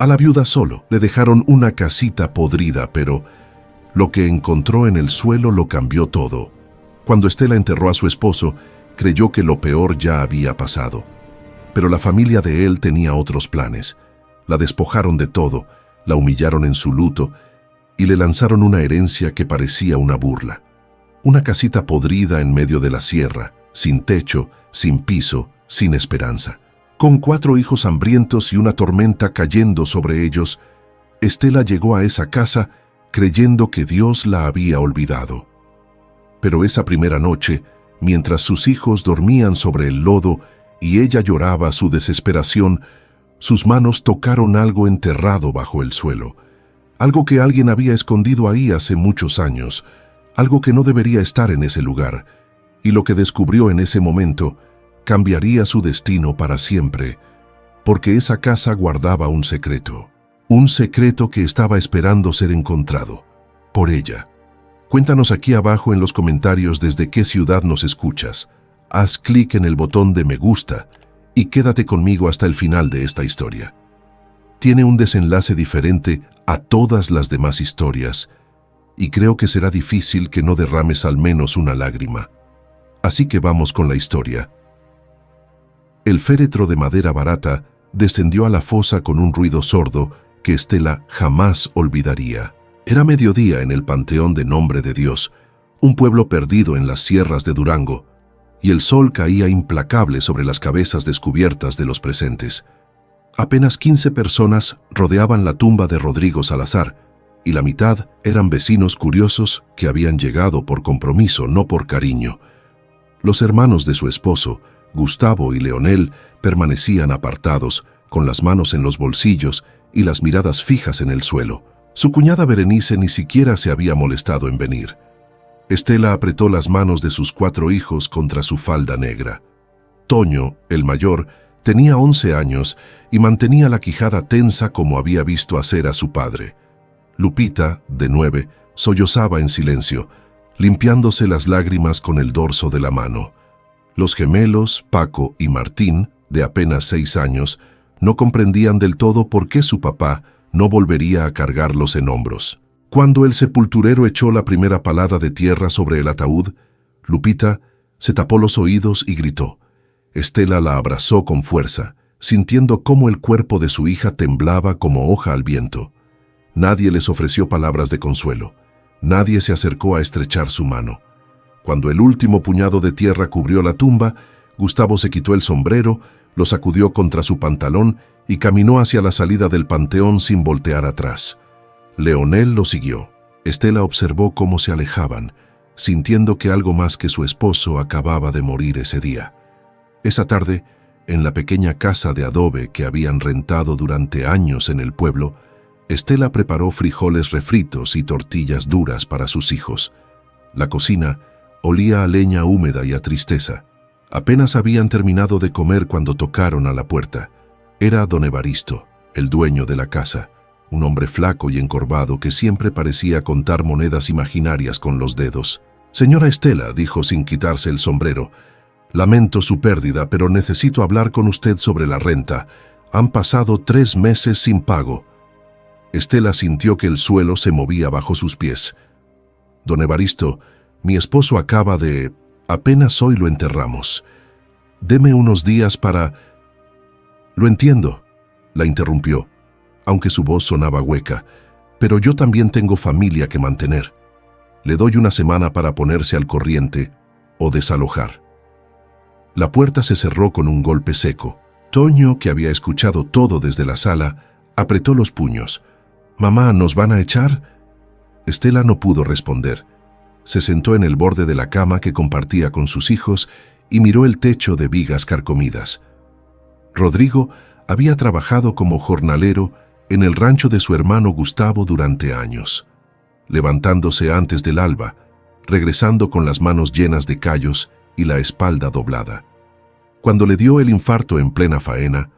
A la viuda solo le dejaron una casita podrida, pero lo que encontró en el suelo lo cambió todo. Cuando Estela enterró a su esposo, creyó que lo peor ya había pasado. Pero la familia de él tenía otros planes. La despojaron de todo, la humillaron en su luto y le lanzaron una herencia que parecía una burla. Una casita podrida en medio de la sierra, sin techo, sin piso, sin esperanza. Con 4 hijos hambrientos y una tormenta cayendo sobre ellos, Estela llegó a esa casa creyendo que Dios la había olvidado. Pero esa primera noche, mientras sus hijos dormían sobre el lodo y ella lloraba su desesperación, sus manos tocaron algo enterrado bajo el suelo, algo que alguien había escondido ahí hace muchos años, algo que no debería estar en ese lugar, y lo que descubrió en ese momento cambiaría su destino para siempre, porque esa casa guardaba un secreto que estaba esperando ser encontrado por ella. Cuéntanos aquí abajo en los comentarios desde qué ciudad nos escuchas. Haz clic en el botón de me gusta y quédate conmigo hasta el final de esta historia. Tiene un desenlace diferente a todas las demás historias y creo que será difícil que no derrames al menos una lágrima. Así que vamos con la historia. El féretro de madera barata descendió a la fosa con un ruido sordo que Estela jamás olvidaría. Era mediodía en el Panteón de Nombre de Dios, un pueblo perdido en las sierras de Durango, y el sol caía implacable sobre las cabezas descubiertas de los presentes. Apenas 15 personas rodeaban la tumba de Rodrigo Salazar, y la mitad eran vecinos curiosos que habían llegado por compromiso, no por cariño. Los hermanos de su esposo, Gustavo y Leonel, permanecían apartados, con las manos en los bolsillos y las miradas fijas en el suelo. Su cuñada Berenice ni siquiera se había molestado en venir. Estela apretó las manos de sus 4 hijos contra su falda negra. Toño, el mayor, tenía 11 años y mantenía la quijada tensa como había visto hacer a su padre. Lupita, de 9, sollozaba en silencio, limpiándose las lágrimas con el dorso de la mano. Los gemelos, Paco y Martín, de apenas 6 años, no comprendían del todo por qué su papá no volvería a cargarlos en hombros. Cuando el sepulturero echó la primera palada de tierra sobre el ataúd, Lupita se tapó los oídos y gritó. Estela la abrazó con fuerza, sintiendo cómo el cuerpo de su hija temblaba como hoja al viento. Nadie les ofreció palabras de consuelo. Nadie se acercó a estrechar su mano. Cuando el último puñado de tierra cubrió la tumba, Gustavo se quitó el sombrero, lo sacudió contra su pantalón y caminó hacia la salida del panteón sin voltear atrás. Leonel lo siguió. Estela observó cómo se alejaban, sintiendo que algo más que su esposo acababa de morir ese día. Esa tarde, en la pequeña casa de adobe que habían rentado durante años en el pueblo, Estela preparó frijoles refritos y tortillas duras para sus hijos. La cocina olía a leña húmeda y a tristeza. Apenas habían terminado de comer cuando tocaron a la puerta. Era don Evaristo, el dueño de la casa, un hombre flaco y encorvado que siempre parecía contar monedas imaginarias con los dedos. «Señora Estela», dijo sin quitarse el sombrero, «lamento su pérdida, pero necesito hablar con usted sobre la renta. Han pasado 3 meses sin pago». Estela sintió que el suelo se movía bajo sus pies. «Don Evaristo, mi esposo acaba de... apenas hoy lo enterramos. Deme unos días para...» «Lo entiendo», la interrumpió, aunque su voz sonaba hueca, «pero yo también tengo familia que mantener. Le doy una semana para ponerse al corriente o desalojar». La puerta se cerró con un golpe seco. Toño, que había escuchado todo desde la sala, apretó los puños. «Mamá, ¿nos van a echar?» Estela no pudo responder. Se sentó en el borde de la cama que compartía con sus hijos y miró el techo de vigas carcomidas. Rodrigo había trabajado como jornalero en el rancho de su hermano Gustavo durante años, levantándose antes del alba, regresando con las manos llenas de callos y la espalda doblada. Cuando le dio el infarto en plena faena,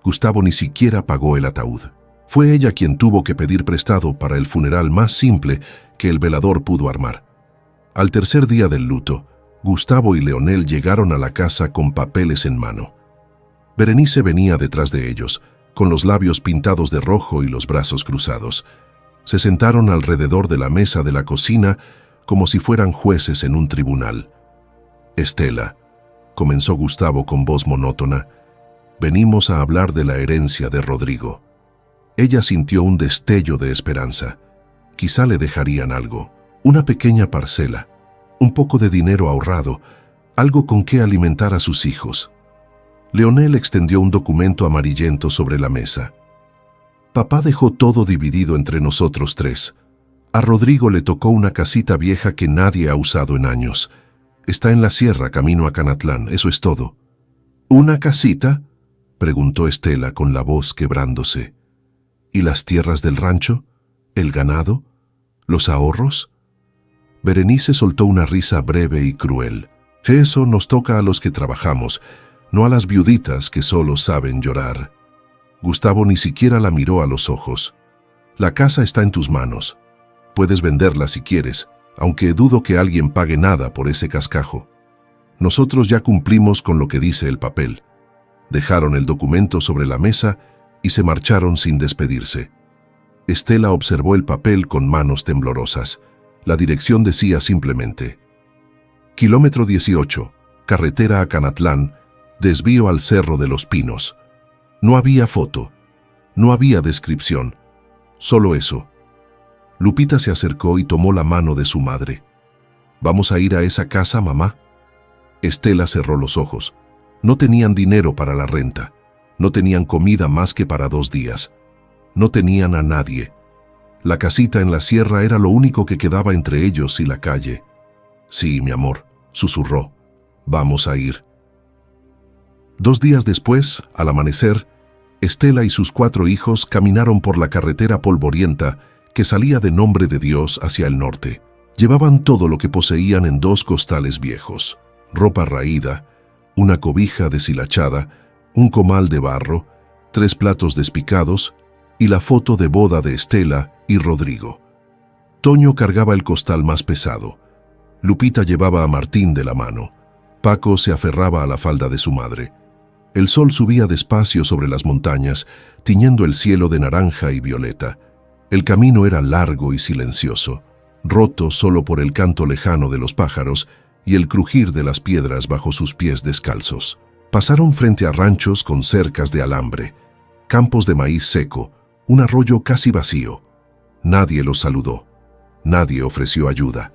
Gustavo ni siquiera pagó el ataúd. Fue ella quien tuvo que pedir prestado para el funeral más simple que el velador pudo armar. Al tercer día del luto, Gustavo y Leonel llegaron a la casa con papeles en mano. Berenice venía detrás de ellos, con los labios pintados de rojo y los brazos cruzados. Se sentaron alrededor de la mesa de la cocina como si fueran jueces en un tribunal. «Estela», comenzó Gustavo con voz monótona, «venimos a hablar de la herencia de Rodrigo». Ella sintió un destello de esperanza. Quizá le dejarían algo, una pequeña parcela, un poco de dinero ahorrado, algo con que alimentar a sus hijos. Leonel extendió un documento amarillento sobre la mesa. «Papá dejó todo dividido entre nosotros tres. A Rodrigo le tocó una casita vieja que nadie ha usado en años. Está en la sierra, camino a Canatlán, eso es todo». «¿Una casita?», preguntó Estela con la voz quebrándose. «¿Y las tierras del rancho? ¿El ganado? ¿Los ahorros?». Berenice soltó una risa breve y cruel. «Eso nos toca a los que trabajamos, no a las viuditas que solo saben llorar». Gustavo ni siquiera la miró a los ojos. «La casa está en tus manos. Puedes venderla si quieres, aunque dudo que alguien pague nada por ese cascajo. Nosotros ya cumplimos con lo que dice el papel». Dejaron el documento sobre la mesa y se marcharon sin despedirse. Estela observó el papel con manos temblorosas. La dirección decía simplemente: Kilómetro 18, carretera a Canatlán, desvío al Cerro de los Pinos. No había foto, no había descripción, solo eso. Lupita se acercó y tomó la mano de su madre. «¿Vamos a ir a esa casa, mamá?». Estela cerró los ojos. No tenían dinero para la renta, no tenían comida más que para 2 días. No tenían a nadie. La casita en la sierra era lo único que quedaba entre ellos y la calle. «Sí, mi amor», susurró, «vamos a ir». 2 días después, al amanecer, Estela y sus 4 hijos caminaron por la carretera polvorienta que salía de Nombre de Dios hacia el norte. Llevaban todo lo que poseían en 2 costales viejos: ropa raída, una cobija deshilachada, un comal de barro, 3 platos despicados y la foto de boda de Estela y Rodrigo. Toño cargaba el costal más pesado. Lupita llevaba a Martín de la mano. Paco se aferraba a la falda de su madre. El sol subía despacio sobre las montañas, tiñendo el cielo de naranja y violeta. El camino era largo y silencioso, roto solo por el canto lejano de los pájaros y el crujir de las piedras bajo sus pies descalzos. Pasaron frente a ranchos con cercas de alambre, campos de maíz seco, un arroyo casi vacío. Nadie los saludó, nadie ofreció ayuda.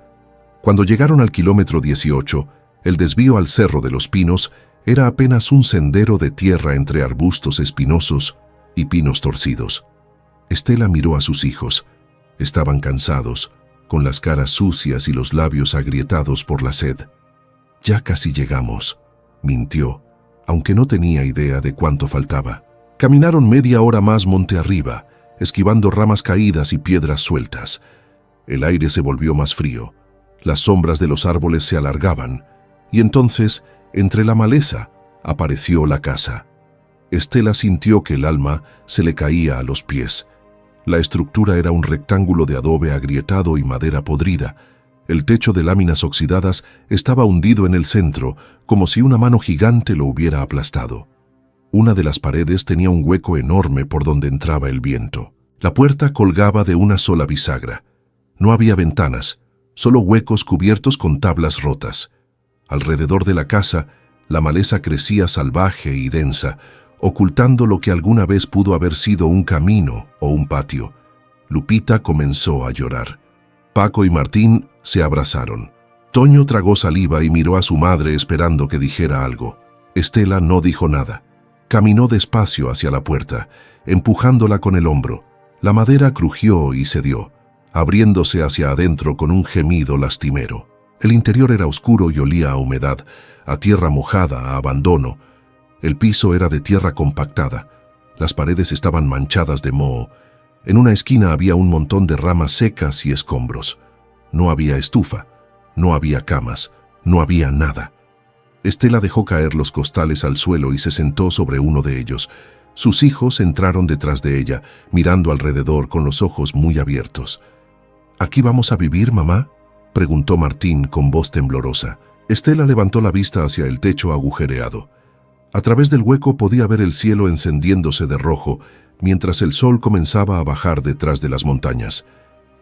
Cuando llegaron al kilómetro 18, el desvío al Cerro de los Pinos era apenas un sendero de tierra entre arbustos espinosos y pinos torcidos. Estela miró a sus hijos. Estaban cansados, con las caras sucias y los labios agrietados por la sed. «Ya casi llegamos», mintió, aunque no tenía idea de cuánto faltaba. Caminaron media hora más monte arriba, esquivando ramas caídas y piedras sueltas. El aire se volvió más frío, las sombras de los árboles se alargaban, y entonces, entre la maleza, apareció la casa. Estela sintió que el alma se le caía a los pies. La estructura era un rectángulo de adobe agrietado y madera podrida. El techo de láminas oxidadas estaba hundido en el centro, como si una mano gigante lo hubiera aplastado. Una de las paredes tenía un hueco enorme por donde entraba el viento. La puerta colgaba de una sola bisagra. No había ventanas, solo huecos cubiertos con tablas rotas. Alrededor de la casa, la maleza crecía salvaje y densa, ocultando lo que alguna vez pudo haber sido un camino o un patio. Lupita comenzó a llorar. Paco y Martín se abrazaron. Toño tragó saliva y miró a su madre esperando que dijera algo. Estela no dijo nada. Caminó despacio hacia la puerta, empujándola con el hombro. La madera crujió y cedió, abriéndose hacia adentro con un gemido lastimero. El interior era oscuro y olía a humedad, a tierra mojada, a abandono. El piso era de tierra compactada. Las paredes estaban manchadas de moho. En una esquina había un montón de ramas secas y escombros. No había estufa, no había camas, no había nada. Estela dejó caer los costales al suelo y se sentó sobre uno de ellos. Sus hijos entraron detrás de ella, mirando alrededor con los ojos muy abiertos. «¿Aquí vamos a vivir, mamá?», preguntó Martín con voz temblorosa. Estela levantó la vista hacia el techo agujereado. A través del hueco podía ver el cielo encendiéndose de rojo mientras el sol comenzaba a bajar detrás de las montañas.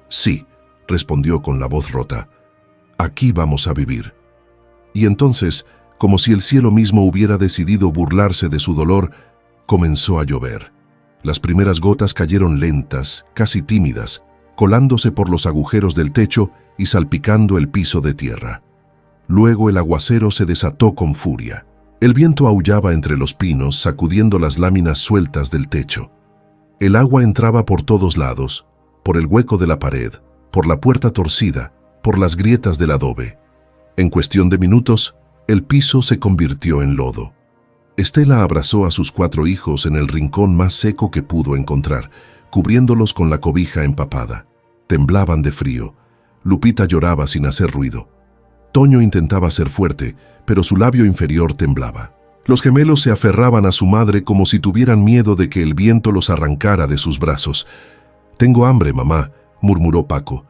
«Sí», respondió con la voz rota, «aquí vamos a vivir». Y entonces, como si el cielo mismo hubiera decidido burlarse de su dolor, comenzó a llover. Las primeras gotas cayeron lentas, casi tímidas, colándose por los agujeros del techo y salpicando el piso de tierra. Luego el aguacero se desató con furia. El viento aullaba entre los pinos, sacudiendo las láminas sueltas del techo. El agua entraba por todos lados, por el hueco de la pared, por la puerta torcida, por las grietas del adobe. En cuestión de minutos, el piso se convirtió en lodo. Estela abrazó a sus 4 hijos en el rincón más seco que pudo encontrar, cubriéndolos con la cobija empapada. Temblaban de frío. Lupita lloraba sin hacer ruido. Toño intentaba ser fuerte, pero su labio inferior temblaba. Los gemelos se aferraban a su madre como si tuvieran miedo de que el viento los arrancara de sus brazos. «Tengo hambre, mamá», murmuró Paco.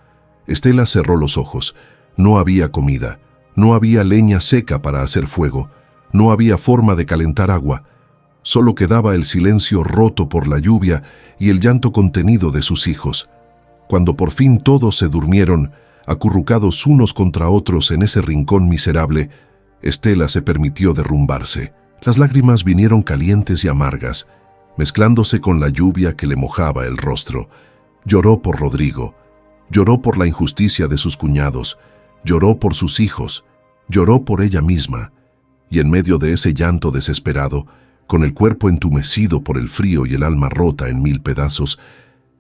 Estela cerró los ojos. No había comida. No había leña seca para hacer fuego. No había forma de calentar agua. Solo quedaba el silencio roto por la lluvia y el llanto contenido de sus hijos. Cuando por fin todos se durmieron, acurrucados unos contra otros en ese rincón miserable, Estela se permitió derrumbarse. Las lágrimas vinieron calientes y amargas, mezclándose con la lluvia que le mojaba el rostro. Lloró por Rodrigo, lloró por la injusticia de sus cuñados, lloró por sus hijos, lloró por ella misma. Y en medio de ese llanto desesperado, con el cuerpo entumecido por el frío y el alma rota en 1000 pedazos,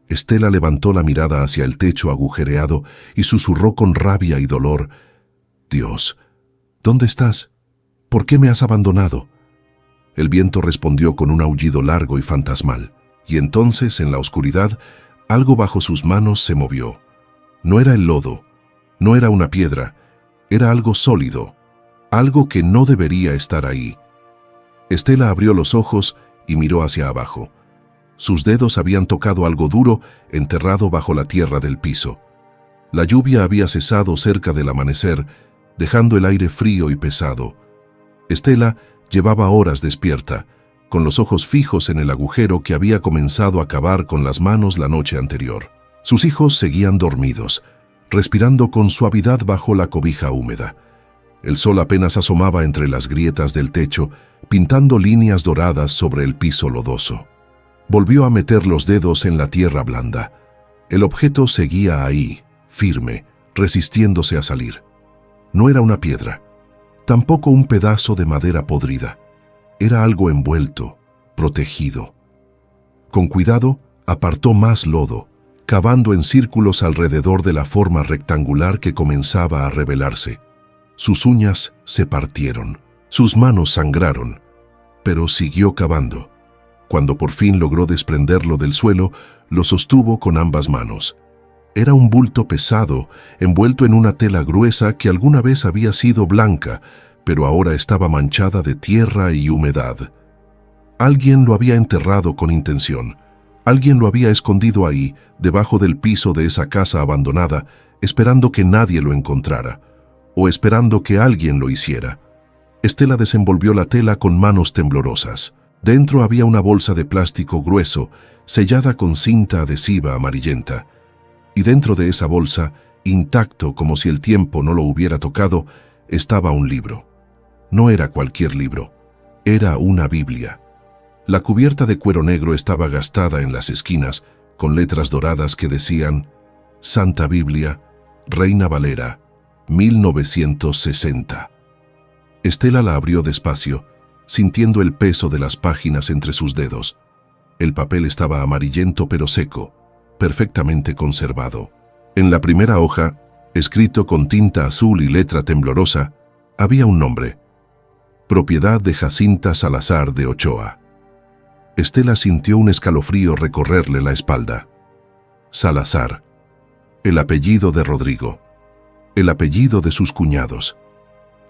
Estela levantó la mirada hacia el techo agujereado y susurró con rabia y dolor: «Dios, ¿dónde estás? ¿Por qué me has abandonado?». El viento respondió con un aullido largo y fantasmal, y entonces, en la oscuridad, algo bajo sus manos se movió. No era el lodo, no era una piedra, era algo sólido, algo que no debería estar ahí. Estela abrió los ojos y miró hacia abajo. Sus dedos habían tocado algo duro, enterrado bajo la tierra del piso. La lluvia había cesado cerca del amanecer, dejando el aire frío y pesado. Estela llevaba horas despierta, con los ojos fijos en el agujero que había comenzado a cavar con las manos la noche anterior. Sus hijos seguían dormidos, respirando con suavidad bajo la cobija húmeda. El sol apenas asomaba entre las grietas del techo, pintando líneas doradas sobre el piso lodoso. Volvió a meter los dedos en la tierra blanda. El objeto seguía ahí, firme, resistiéndose a salir. No era una piedra, tampoco un pedazo de madera podrida. Era algo envuelto, protegido. Con cuidado, apartó más lodo, cavando en círculos alrededor de la forma rectangular que comenzaba a revelarse. Sus uñas se partieron, sus manos sangraron, pero siguió cavando. Cuando por fin logró desprenderlo del suelo, lo sostuvo con ambas manos. Era un bulto pesado, envuelto en una tela gruesa que alguna vez había sido blanca, pero ahora estaba manchada de tierra y humedad. Alguien lo había enterrado con intención. Alguien lo había escondido ahí, debajo del piso de esa casa abandonada, esperando que nadie lo encontrara, o esperando que alguien lo hiciera. Estela desenvolvió la tela con manos temblorosas. Dentro había una bolsa de plástico grueso, sellada con cinta adhesiva amarillenta. Y dentro de esa bolsa, intacto como si el tiempo no lo hubiera tocado, estaba un libro. No era cualquier libro, era una Biblia. La cubierta de cuero negro estaba gastada en las esquinas, con letras doradas que decían: Santa Biblia, Reina Valera, 1960. Estela la abrió despacio, sintiendo el peso de las páginas entre sus dedos. El papel estaba amarillento pero seco, perfectamente conservado. En la primera hoja, escrito con tinta azul y letra temblorosa, había un nombre: propiedad de Jacinta Salazar de Ochoa. Estela sintió un escalofrío recorrerle la espalda. Salazar, el apellido de Rodrigo, el apellido de sus cuñados.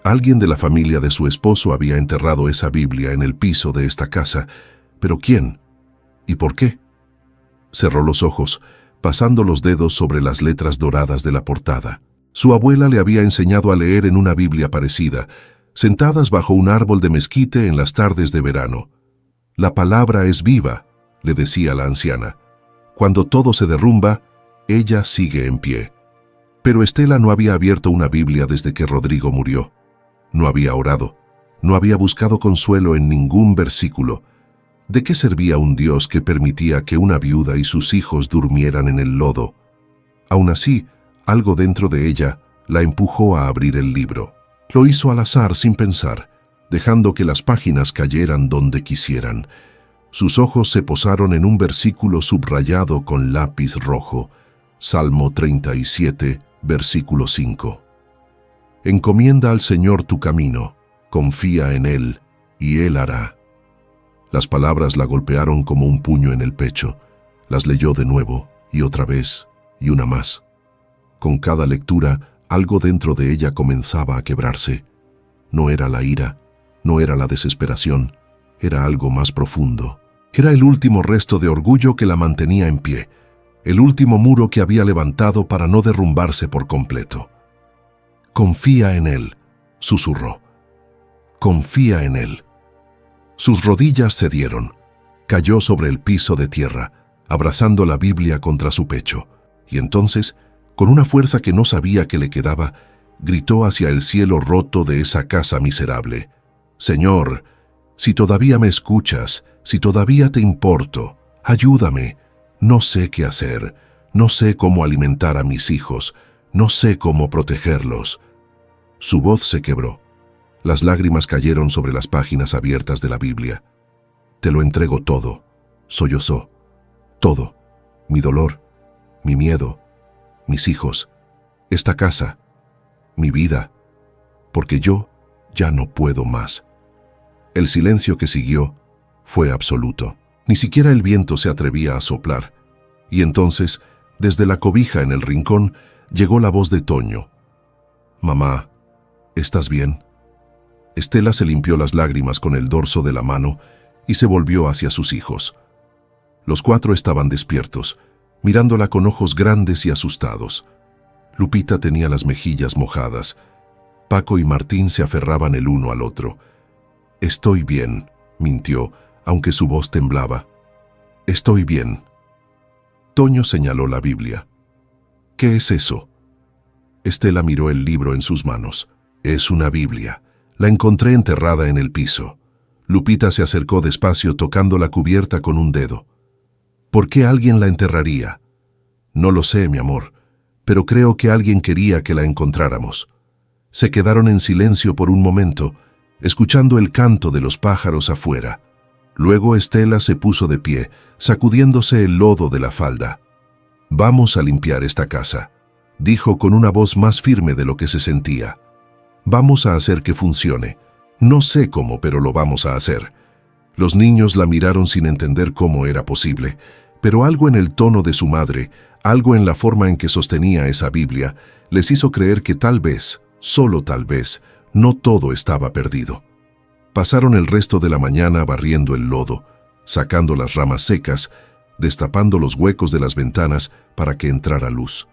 Alguien de la familia de su esposo había enterrado esa Biblia en el piso de esta casa, pero ¿quién? ¿Y por qué? Cerró los ojos, pasando los dedos sobre las letras doradas de la portada. Su abuela le había enseñado a leer en una Biblia parecida, sentadas bajo un árbol de mezquite en las tardes de verano. La palabra es viva, le decía la anciana. Cuando todo se derrumba, ella sigue en pie. Pero Estela no había abierto una Biblia desde que Rodrigo murió. No había orado, no había buscado consuelo en ningún versículo. ¿De qué servía un Dios que permitía que una viuda y sus hijos durmieran en el lodo? Aún así, algo dentro de ella la empujó a abrir el libro. Lo hizo al azar sin pensar, dejando que las páginas cayeran donde quisieran. Sus ojos se posaron en un versículo subrayado con lápiz rojo. Salmo 37, versículo 5. Encomienda al Señor tu camino, confía en Él, y Él hará. Las palabras la golpearon como un puño en el pecho. Las leyó de nuevo, y otra vez, y una más. Con cada lectura, algo dentro de ella comenzaba a quebrarse. No era la ira, no era la desesperación, era algo más profundo. Era el último resto de orgullo que la mantenía en pie, el último muro que había levantado para no derrumbarse por completo. Confía en Él, susurró. Confía en Él. Sus rodillas cedieron. Cayó sobre el piso de tierra, abrazando la Biblia contra su pecho, y entonces, con una fuerza que no sabía que le quedaba, gritó hacia el cielo roto de esa casa miserable: «Señor, si todavía me escuchas, si todavía te importo, ayúdame. No sé qué hacer, no sé cómo alimentar a mis hijos, no sé cómo protegerlos». Su voz se quebró. Las lágrimas cayeron sobre las páginas abiertas de la Biblia. «Te lo entrego todo», sollozó. «Todo. Mi dolor, mi miedo, mis hijos, esta casa, mi vida, porque yo ya no puedo más». El silencio que siguió fue absoluto. Ni siquiera el viento se atrevía a soplar. Y entonces, desde la cobija en el rincón, llegó la voz de Toño. «Mamá, ¿estás bien?». Estela se limpió las lágrimas con el dorso de la mano y se volvió hacia sus hijos. Los cuatro estaban despiertos, mirándola con ojos grandes y asustados. Lupita tenía las mejillas mojadas. Paco y Martín se aferraban el uno al otro. «Estoy bien», mintió, aunque su voz temblaba. «Estoy bien». Toño señaló la Biblia. «¿Qué es eso?». Estela miró el libro en sus manos. «Es una Biblia. La encontré enterrada en el piso». Lupita se acercó despacio tocando la cubierta con un dedo. «¿Por qué alguien la enterraría?». «No lo sé, mi amor, pero creo que alguien quería que la encontráramos». Se quedaron en silencio por un momento, escuchando el canto de los pájaros afuera. Luego Estela se puso de pie, sacudiéndose el lodo de la falda. «Vamos a limpiar esta casa», dijo con una voz más firme de lo que se sentía. «Vamos a hacer que funcione. No sé cómo, pero lo vamos a hacer». Los niños la miraron sin entender cómo era posible, pero algo en el tono de su madre, algo en la forma en que sostenía esa Biblia, les hizo creer que tal vez, solo tal vez, no todo estaba perdido. Pasaron el resto de la mañana barriendo el lodo, sacando las ramas secas, destapando los huecos de las ventanas para que entrara luz.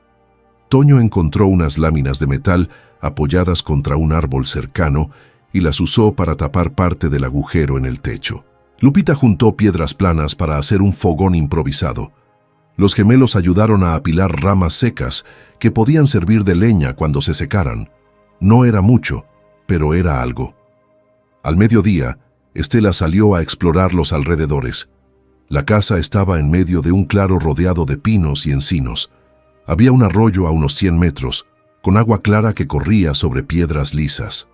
Toño encontró unas láminas de metal apoyadas contra un árbol cercano y las usó para tapar parte del agujero en el techo. Lupita juntó piedras planas para hacer un fogón improvisado. Los gemelos ayudaron a apilar ramas secas que podían servir de leña cuando se secaran. No era mucho, pero era algo. Al mediodía, Estela salió a explorar los alrededores. La casa estaba en medio de un claro rodeado de pinos y encinos. Había un arroyo a unos 100 metros, con agua clara que corría sobre piedras lisas.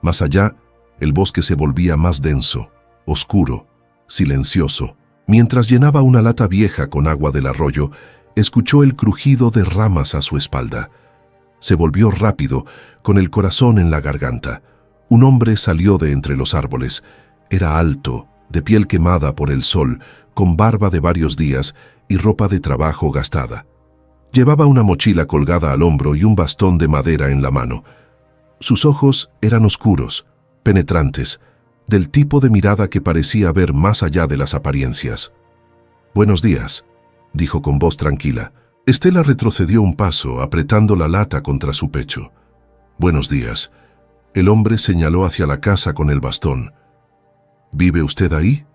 Más allá, el bosque se volvía más denso, oscuro, silencioso. Mientras llenaba una lata vieja con agua del arroyo, escuchó el crujido de ramas a su espalda. Se volvió rápido, con el corazón en la garganta. Un hombre salió de entre los árboles. Era alto, de piel quemada por el sol, con barba de varios días y ropa de trabajo gastada. Llevaba una mochila colgada al hombro y un bastón de madera en la mano. Sus ojos eran oscuros, penetrantes, del tipo de mirada que parecía ver más allá de las apariencias. «Buenos días», dijo con voz tranquila. Estela retrocedió un paso, apretando la lata contra su pecho. «Buenos días. El hombre señaló hacia la casa con el bastón. ¿Vive usted ahí?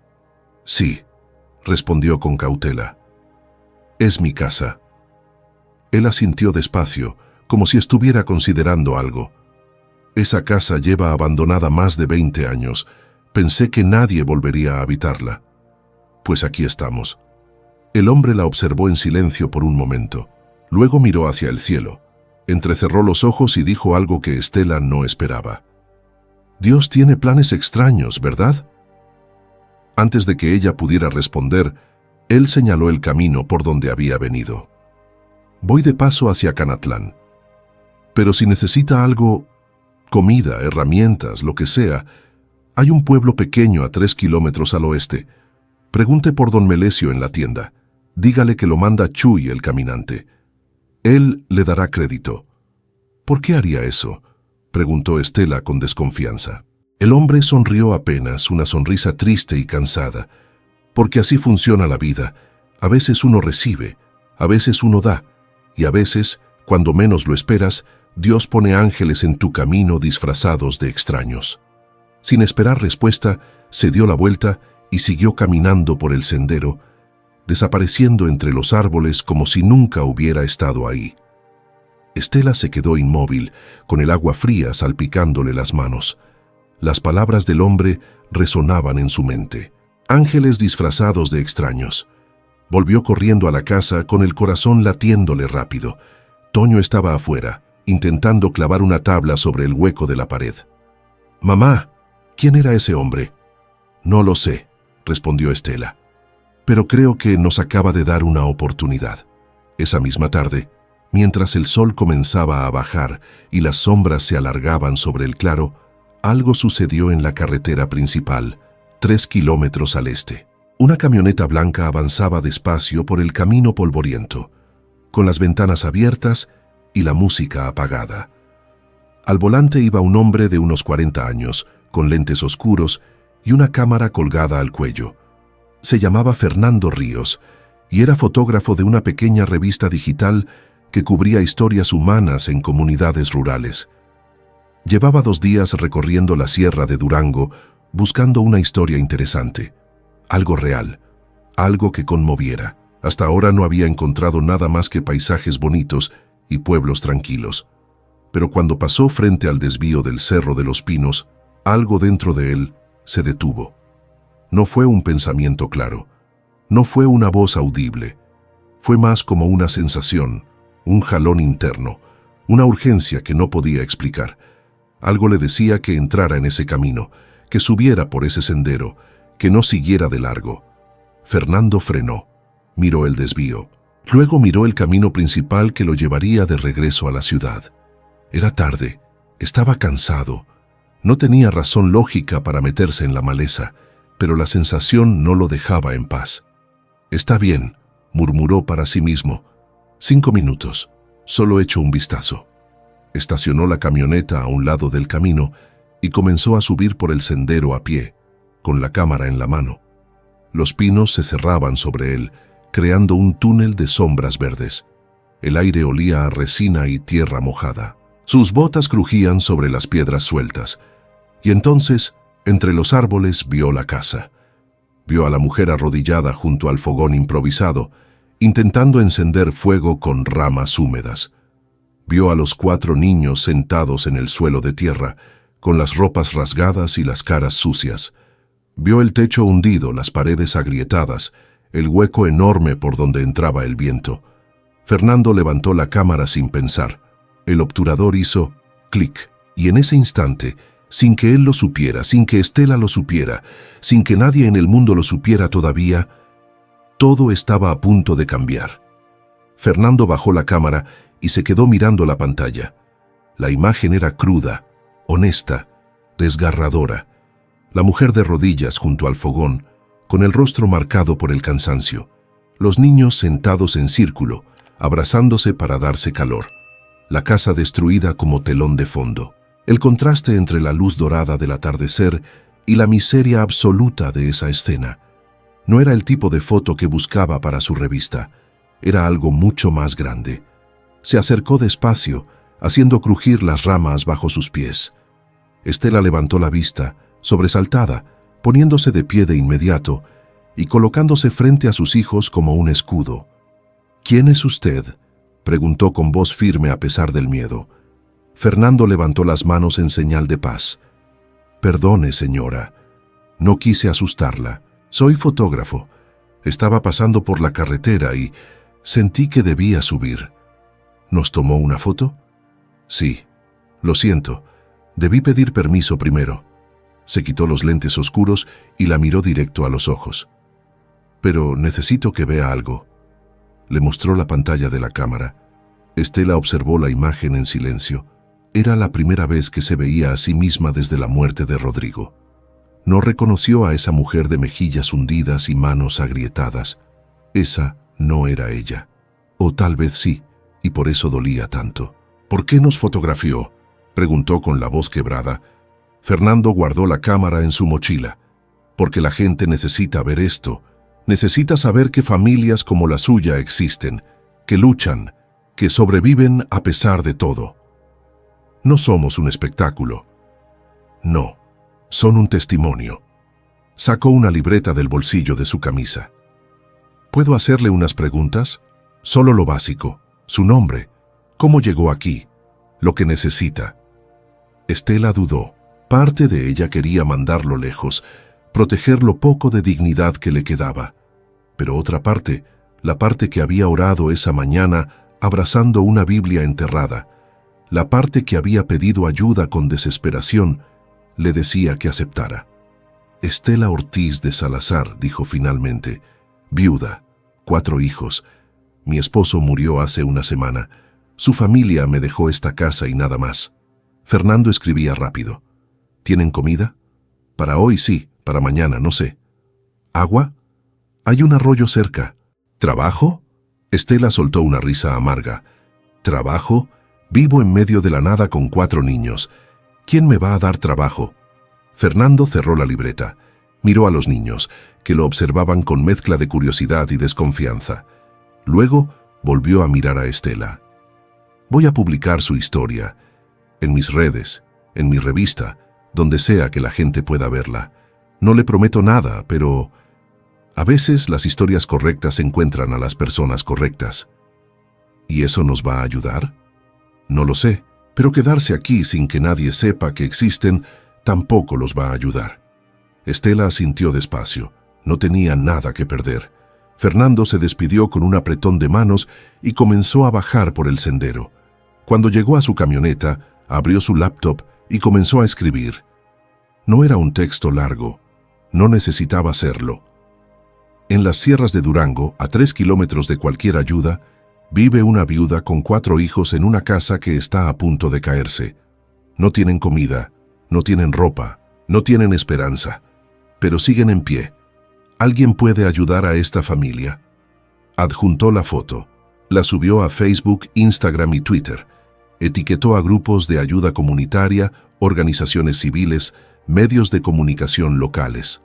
Sí, respondió con cautela. Es mi casa. Él asintió despacio, como si estuviera considerando algo. Esa casa lleva abandonada más de 20 años. Pensé que nadie volvería a habitarla. Pues aquí estamos. El hombre la observó en silencio por un momento. Luego miró hacia el cielo. Entrecerró los ojos y dijo algo que Estela no esperaba. Dios tiene planes extraños, ¿verdad? Antes de que ella pudiera responder, él señaló el camino por donde había venido. Voy de paso hacia Canatlán. Pero si necesita algo, comida, herramientas, lo que sea, hay un pueblo pequeño a 3 kilómetros al oeste. Pregunte por don Melesio en la tienda. Dígale que lo manda Chuy, el caminante. Él le dará crédito. ¿Por qué haría eso?, preguntó Estela con desconfianza. El hombre sonrió apenas, una sonrisa triste y cansada, porque así funciona la vida. A veces uno recibe, a veces uno da, y a veces, cuando menos lo esperas, Dios pone ángeles en tu camino disfrazados de extraños. Sin esperar respuesta, se dio la vuelta y siguió caminando por el sendero, desapareciendo entre los árboles como si nunca hubiera estado ahí. Estela se quedó inmóvil, con el agua fría salpicándole las manos. Las palabras del hombre resonaban en su mente. Ángeles disfrazados de extraños. Volvió corriendo a la casa con el corazón latiéndole rápido. Toño estaba afuera, intentando clavar una tabla sobre el hueco de la pared. «Mamá, ¿quién era ese hombre?» «No lo sé», respondió Estela. «Pero creo que nos acaba de dar una oportunidad». Esa misma tarde, mientras el sol comenzaba a bajar y las sombras se alargaban sobre el claro, algo sucedió en la carretera principal, 3 kilómetros al este. Una camioneta blanca avanzaba despacio por el camino polvoriento, con las ventanas abiertas y la música apagada. Al volante iba un hombre de unos 40 años, con lentes oscuros y una cámara colgada al cuello. Se llamaba Fernando Ríos y era fotógrafo de una pequeña revista digital que cubría historias humanas en comunidades rurales. Llevaba 2 días recorriendo la sierra de Durango buscando una historia interesante, algo real, algo que conmoviera. Hasta ahora no había encontrado nada más que paisajes bonitos y pueblos tranquilos. Pero cuando pasó frente al desvío del Cerro de los Pinos, algo dentro de él se detuvo. No fue un pensamiento claro, no fue una voz audible, fue más como una sensación, un jalón interno, una urgencia que no podía explicar. Algo le decía que entrara en ese camino, que subiera por ese sendero, que no siguiera de largo. Fernando frenó, miró el desvío, luego miró el camino principal que lo llevaría de regreso a la ciudad. Era tarde, estaba cansado, no tenía razón lógica para meterse en la maleza, pero la sensación no lo dejaba en paz. «Está bien», murmuró para sí mismo. 5 minutos, solo echo un vistazo. Estacionó la camioneta a un lado del camino y comenzó a subir por el sendero a pie, con la cámara en la mano. Los pinos se cerraban sobre él, creando un túnel de sombras verdes. El aire olía a resina y tierra mojada. Sus botas crujían sobre las piedras sueltas. Y entonces, entre los árboles, vio la casa. Vio a la mujer arrodillada junto al fogón improvisado, intentando encender fuego con ramas húmedas. Vio a los 4 niños sentados en el suelo de tierra, con las ropas rasgadas y las caras sucias. Vio el techo hundido, las paredes agrietadas, el hueco enorme por donde entraba el viento. Fernando levantó la cámara sin pensar. El obturador hizo clic, y en ese instante, sin que él lo supiera, sin que Estela lo supiera, sin que nadie en el mundo lo supiera todavía, todo estaba a punto de cambiar. Fernando bajó la cámara y se quedó mirando la pantalla. La imagen era cruda, honesta, desgarradora. La mujer de rodillas junto al fogón, con el rostro marcado por el cansancio. Los niños sentados en círculo, abrazándose para darse calor. La casa destruida como telón de fondo. El contraste entre la luz dorada del atardecer y la miseria absoluta de esa escena. No era el tipo de foto que buscaba para su revista. Era algo mucho más grande. Se acercó despacio, haciendo crujir las ramas bajo sus pies. Estela levantó la vista, sobresaltada, poniéndose de pie de inmediato y colocándose frente a sus hijos como un escudo. «¿Quién es usted?», preguntó con voz firme a pesar del miedo. Fernando levantó las manos en señal de paz. «Perdone, señora. No quise asustarla. Soy fotógrafo. Estaba pasando por la carretera y sentí que debía subir». «¿Nos tomó una foto?». «Sí. Lo siento. Debí pedir permiso primero». Se quitó los lentes oscuros y la miró directo a los ojos. «Pero necesito que vea algo». Le mostró la pantalla de la cámara. Estela observó la imagen en silencio. Era la primera vez que se veía a sí misma desde la muerte de Rodrigo. No reconoció a esa mujer de mejillas hundidas y manos agrietadas. Esa no era ella. O tal vez sí, y por eso dolía tanto. «¿Por qué nos fotografió?», preguntó con la voz quebrada. Fernando guardó la cámara en su mochila. «Porque la gente necesita ver esto. Necesita saber que familias como la suya existen, que luchan, que sobreviven a pesar de todo. No somos un espectáculo. No, son un testimonio». Sacó una libreta del bolsillo de su camisa. «¿Puedo hacerle unas preguntas? Solo lo básico. Su nombre. ¿Cómo llegó aquí? Lo que necesita». Estela dudó. Parte de ella quería mandarlo lejos, proteger lo poco de dignidad que le quedaba. Pero otra parte, la parte que había orado esa mañana abrazando una Biblia enterrada, la parte que había pedido ayuda con desesperación, le decía que aceptara. «Estela Ortiz de Salazar», dijo finalmente, «viuda, 4 hijos. Mi esposo murió hace una semana. Su familia me dejó esta casa y nada más». Fernando escribía rápido. «¿Tienen comida?». «Para hoy sí, para mañana no sé». «¿Agua?». «Hay un arroyo cerca». «¿Trabajo?». Estela soltó una risa amarga. «¿Trabajo? Vivo en medio de la nada con 4 niños. ¿Quién me va a dar trabajo?». Fernando cerró la libreta. Miró a los niños, que lo observaban con mezcla de curiosidad y desconfianza. Luego volvió a mirar a Estela. «Voy a publicar su historia. En mis redes, en mi revista, donde sea que la gente pueda verla. No le prometo nada, pero a veces las historias correctas encuentran a las personas correctas». «¿Y eso nos va a ayudar?». «No lo sé, pero quedarse aquí sin que nadie sepa que existen tampoco los va a ayudar». Estela asintió despacio. No tenía nada que perder. Fernando se despidió con un apretón de manos y comenzó a bajar por el sendero. Cuando llegó a su camioneta, abrió su laptop y comenzó a escribir. No era un texto largo. No necesitaba hacerlo. En las sierras de Durango, a 3 kilómetros de cualquier ayuda, vive una viuda con 4 hijos en una casa que está a punto de caerse. No tienen comida, no tienen ropa, no tienen esperanza, pero siguen en pie. ¿Alguien puede ayudar a esta familia? Adjuntó la foto, la subió a Facebook, Instagram y Twitter. Etiquetó a grupos de ayuda comunitaria, organizaciones civiles, medios de comunicación locales.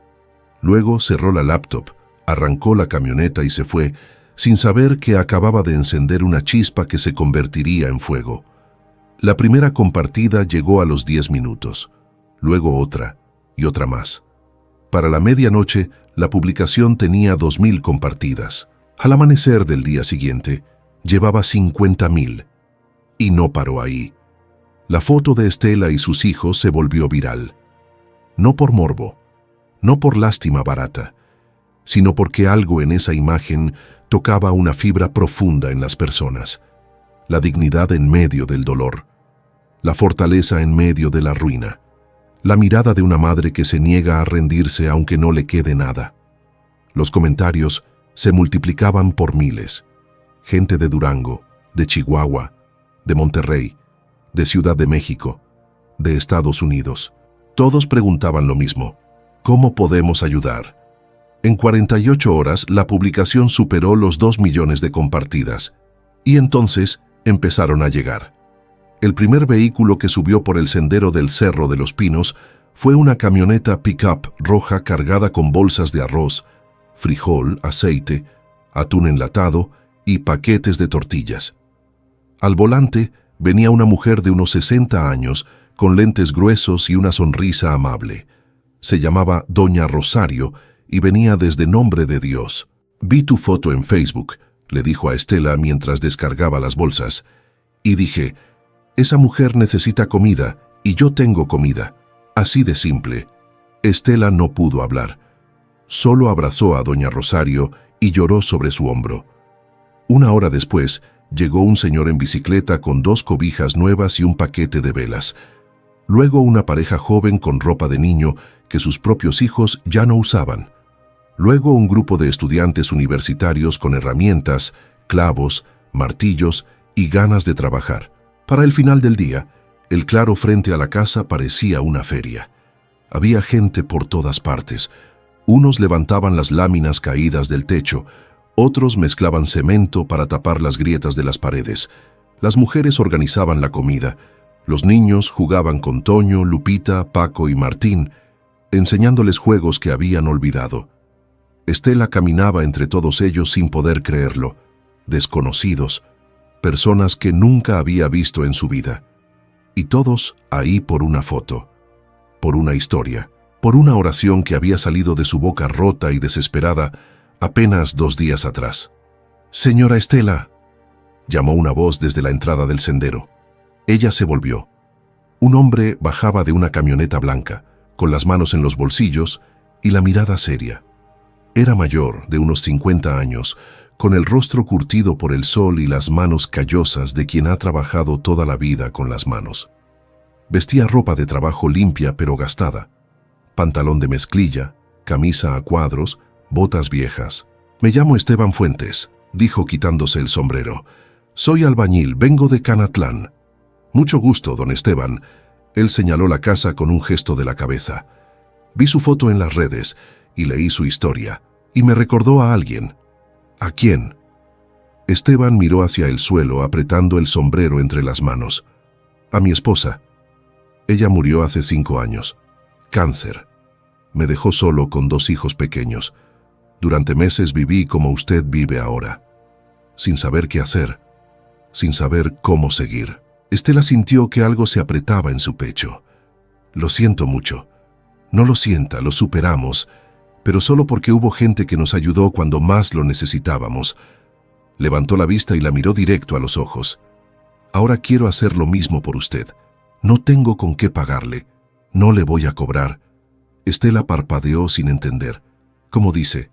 Luego cerró la laptop, arrancó la camioneta y se fue, sin saber que acababa de encender una chispa que se convertiría en fuego. La primera compartida llegó a los 10 minutos, luego otra y otra más. Para la medianoche, la publicación tenía 2.000 compartidas. Al amanecer del día siguiente, llevaba 50.000. Y no paró ahí. La foto de Estela y sus hijos se volvió viral. No por morbo, no por lástima barata, sino porque algo en esa imagen tocaba una fibra profunda en las personas. La dignidad en medio del dolor, la fortaleza en medio de la ruina, la mirada de una madre que se niega a rendirse aunque no le quede nada. Los comentarios se multiplicaban por miles. Gente de Durango, de Chihuahua, de Monterrey, de Ciudad de México, de Estados Unidos. Todos preguntaban lo mismo: ¿cómo podemos ayudar? En 48 horas la publicación superó los 2 millones de compartidas. Y entonces empezaron a llegar. El primer vehículo que subió por el sendero del Cerro de los Pinos fue una camioneta pick-up roja cargada con bolsas de arroz, frijol, aceite, atún enlatado y paquetes de tortillas. Al volante venía una mujer de unos 60 años con lentes gruesos y una sonrisa amable. Se llamaba Doña Rosario y venía desde Nombre de Dios. «Vi tu foto en Facebook», le dijo a Estela mientras descargaba las bolsas, y dije, «Esa mujer necesita comida y yo tengo comida». Así de simple. Estela no pudo hablar. Solo abrazó a Doña Rosario y lloró sobre su hombro. Una hora después, llegó un señor en bicicleta con 2 cobijas nuevas y un paquete de velas. Luego una pareja joven con ropa de niño que sus propios hijos ya no usaban. Luego un grupo de estudiantes universitarios con herramientas, clavos, martillos y ganas de trabajar. Para el final del día, el claro frente a la casa parecía una feria. Había gente por todas partes. Unos levantaban las láminas caídas del techo, otros mezclaban cemento para tapar las grietas de las paredes. Las mujeres organizaban la comida. Los niños jugaban con Toño, Lupita, Paco y Martín, enseñándoles juegos que habían olvidado. Estela caminaba entre todos ellos sin poder creerlo. Desconocidos, personas que nunca había visto en su vida. Y todos ahí por una foto, por una historia, por una oración que había salido de su boca rota y desesperada apenas 2 días atrás. «Señora Estela», llamó una voz desde la entrada del sendero. Ella se volvió. Un hombre bajaba de una camioneta blanca, con las manos en los bolsillos y la mirada seria. Era mayor, de unos 50 años, con el rostro curtido por el sol y las manos callosas de quien ha trabajado toda la vida con las manos. Vestía ropa de trabajo limpia pero gastada, pantalón de mezclilla, camisa a cuadros, botas viejas. «Me llamo Esteban Fuentes», dijo quitándose el sombrero. «Soy albañil, vengo de Canatlán». «Mucho gusto, don Esteban». Él señaló la casa con un gesto de la cabeza. «Vi su foto en las redes y leí su historia, y me recordó a alguien». «¿A quién?». Esteban miró hacia el suelo apretando el sombrero entre las manos. «A mi esposa. Ella murió hace 5 años. Cáncer. Me dejó solo con 2 hijos pequeños. Durante meses viví como usted vive ahora, sin saber qué hacer, sin saber cómo seguir». Estela sintió que algo se apretaba en su pecho. «Lo siento mucho». «No lo sienta, lo superamos, pero solo porque hubo gente que nos ayudó cuando más lo necesitábamos». Levantó la vista y la miró directo a los ojos. «Ahora quiero hacer lo mismo por usted. No tengo con qué pagarle. No le voy a cobrar». Estela parpadeó sin entender. «¿Cómo dice?»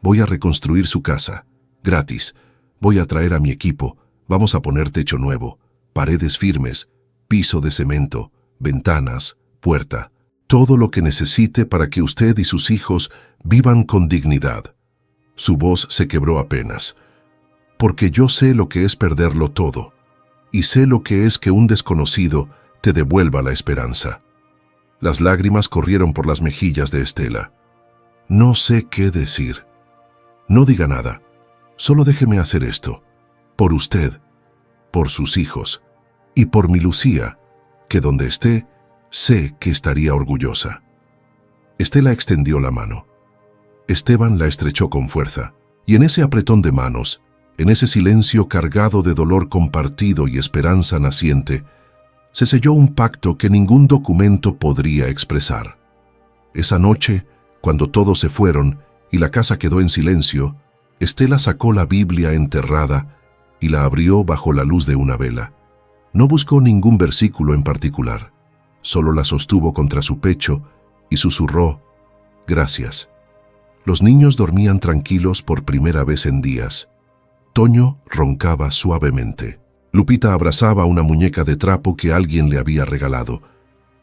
«Voy a reconstruir su casa. Gratis. Voy a traer a mi equipo. Vamos a poner techo nuevo, paredes firmes, piso de cemento, ventanas, puerta. Todo lo que necesite para que usted y sus hijos vivan con dignidad». Su voz se quebró apenas. «Porque yo sé lo que es perderlo todo, y sé lo que es que un desconocido te devuelva la esperanza». Las lágrimas corrieron por las mejillas de Estela. «No sé qué decir». «No diga nada. Solo déjeme hacer esto. Por usted, por sus hijos, y por mi Lucía, que donde esté, sé que estaría orgullosa». Estela extendió la mano. Esteban la estrechó con fuerza, y en ese apretón de manos, en ese silencio cargado de dolor compartido y esperanza naciente, se selló un pacto que ningún documento podría expresar. Esa noche, cuando todos se fueron y la casa quedó en silencio, Estela sacó la Biblia enterrada y la abrió bajo la luz de una vela. No buscó ningún versículo en particular, solo la sostuvo contra su pecho y susurró: «Gracias». Los niños dormían tranquilos por primera vez en días. Toño roncaba suavemente. Lupita abrazaba una muñeca de trapo que alguien le había regalado.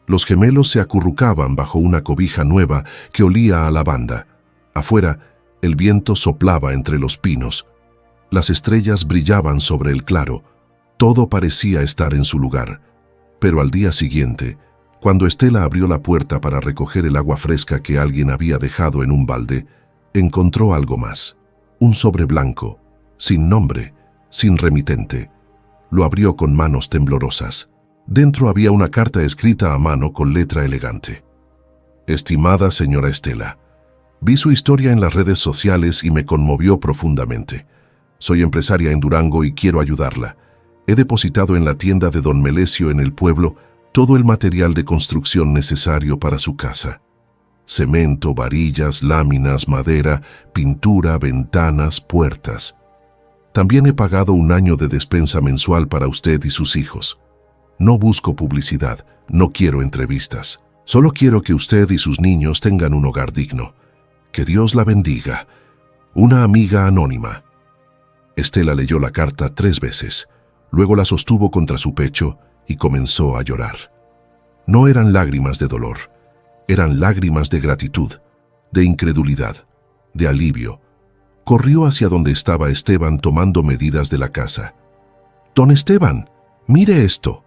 Los gemelos se acurrucaban bajo una cobija nueva que olía a lavanda. Afuera, el viento soplaba entre los pinos. Las estrellas brillaban sobre el claro. Todo parecía estar en su lugar. Pero al día siguiente, cuando Estela abrió la puerta para recoger el agua fresca que alguien había dejado en un balde, encontró algo más. Un sobre blanco, sin nombre, sin remitente. Lo abrió con manos temblorosas. Dentro había una carta escrita a mano con letra elegante. «Estimada señora Estela, vi su historia en las redes sociales y me conmovió profundamente. Soy empresaria en Durango y quiero ayudarla. He depositado en la tienda de don Melesio en el pueblo todo el material de construcción necesario para su casa. Cemento, varillas, láminas, madera, pintura, ventanas, puertas. También he pagado 1 año de despensa mensual para usted y sus hijos. No busco publicidad, no quiero entrevistas. Solo quiero que usted y sus niños tengan un hogar digno. Que Dios la bendiga. Una amiga anónima. Estela leyó la carta 3 veces, luego la sostuvo contra su pecho y comenzó a llorar. No eran lágrimas de dolor, eran lágrimas de gratitud, de incredulidad, de alivio. Corrió hacia donde estaba Esteban tomando medidas de la casa. «Don Esteban, mire esto».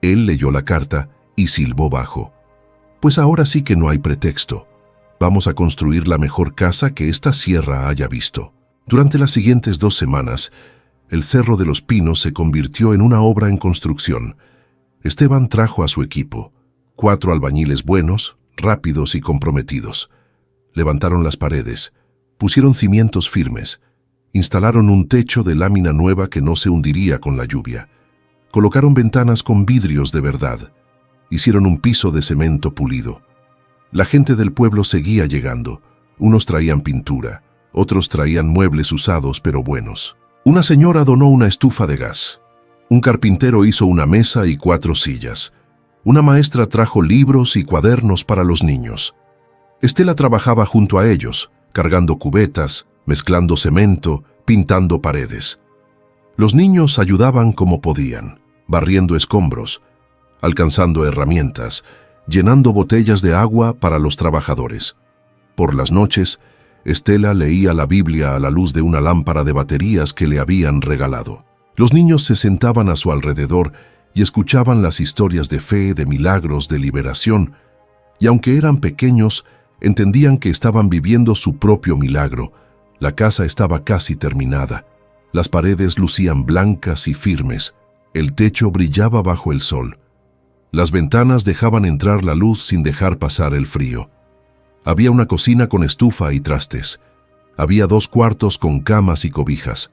Él leyó la carta y silbó bajo. «Pues ahora sí que no hay pretexto. Vamos a construir la mejor casa que esta sierra haya visto». Durante las siguientes 2 semanas, el Cerro de los Pinos se convirtió en una obra en construcción. Esteban trajo a su equipo, 4 albañiles buenos, rápidos y comprometidos. Levantaron las paredes, pusieron cimientos firmes, instalaron un techo de lámina nueva que no se hundiría con la lluvia, colocaron ventanas con vidrios de verdad, hicieron un piso de cemento pulido. La gente del pueblo seguía llegando. Unos traían pintura, otros traían muebles usados pero buenos. Una señora donó una estufa de gas. Un carpintero hizo una mesa y 4 sillas. Una maestra trajo libros y cuadernos para los niños. Estela trabajaba junto a ellos, cargando cubetas, mezclando cemento, pintando paredes. Los niños ayudaban como podían, barriendo escombros, alcanzando herramientas, llenando botellas de agua para los trabajadores. Por las noches, Estela leía la Biblia a la luz de una lámpara de baterías que le habían regalado. Los niños se sentaban a su alrededor y escuchaban las historias de fe, de milagros, de liberación, y aunque eran pequeños, entendían que estaban viviendo su propio milagro. La casa estaba casi terminada. Las paredes lucían blancas y firmes. El techo brillaba bajo el sol. Las ventanas dejaban entrar la luz sin dejar pasar el frío. Había una cocina con estufa y trastes. Había 2 cuartos con camas y cobijas.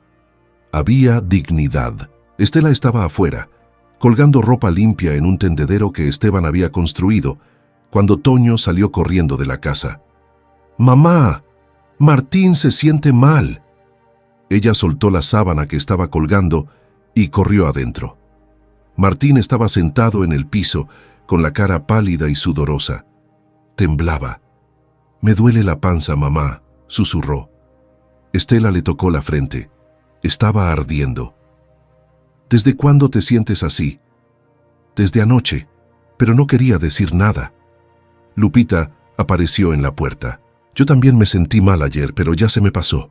Había dignidad. Estela estaba afuera, colgando ropa limpia en un tendedero que Esteban había construido, cuando Toño salió corriendo de la casa. «¡Mamá! Martín se siente mal». Ella soltó la sábana que estaba colgando y corrió adentro. Martín estaba sentado en el piso, con la cara pálida y sudorosa. Temblaba. «Me duele la panza, mamá», susurró. Estela le tocó la frente. Estaba ardiendo. «¿Desde cuándo te sientes así?» «Desde anoche, pero no quería decir nada». Lupita apareció en la puerta. «Yo también me sentí mal ayer, pero ya se me pasó».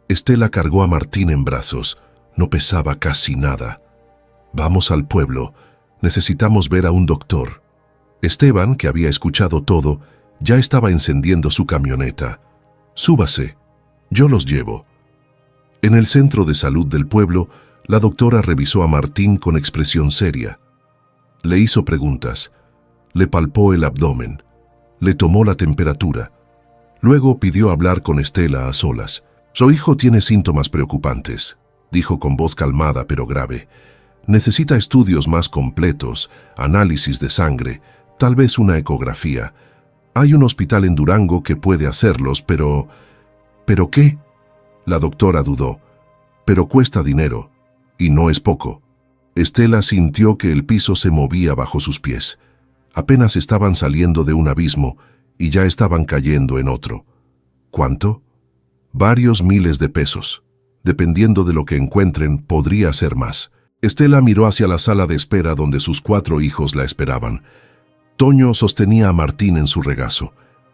Estela cargó a Martín en brazos. No pesaba casi nada. «Vamos al pueblo. Necesitamos ver a un doctor». Esteban, que había escuchado todo, ya estaba encendiendo su camioneta. «Súbase. Yo los llevo». En el centro de salud del pueblo, la doctora revisó a Martín con expresión seria. Le hizo preguntas. Le palpó el abdomen. Le tomó la temperatura. Luego pidió hablar con Estela a solas. «Su hijo tiene síntomas preocupantes», dijo con voz calmada pero grave. «Necesita estudios más completos, análisis de sangre, tal vez una ecografía. Hay un hospital en Durango que puede hacerlos, pero... ¿Pero qué?». La doctora dudó. «Pero cuesta dinero, y no es poco». Estela sintió que el piso se movía bajo sus pies. Apenas estaban saliendo de un abismo y ya estaban cayendo en otro. ¿Cuánto? Varios miles de pesos. Dependiendo de lo que encuentren, podría ser más. Estela miró hacia la sala de espera donde sus 4 hijos la esperaban. Toño sostenía a Martín en su regazo.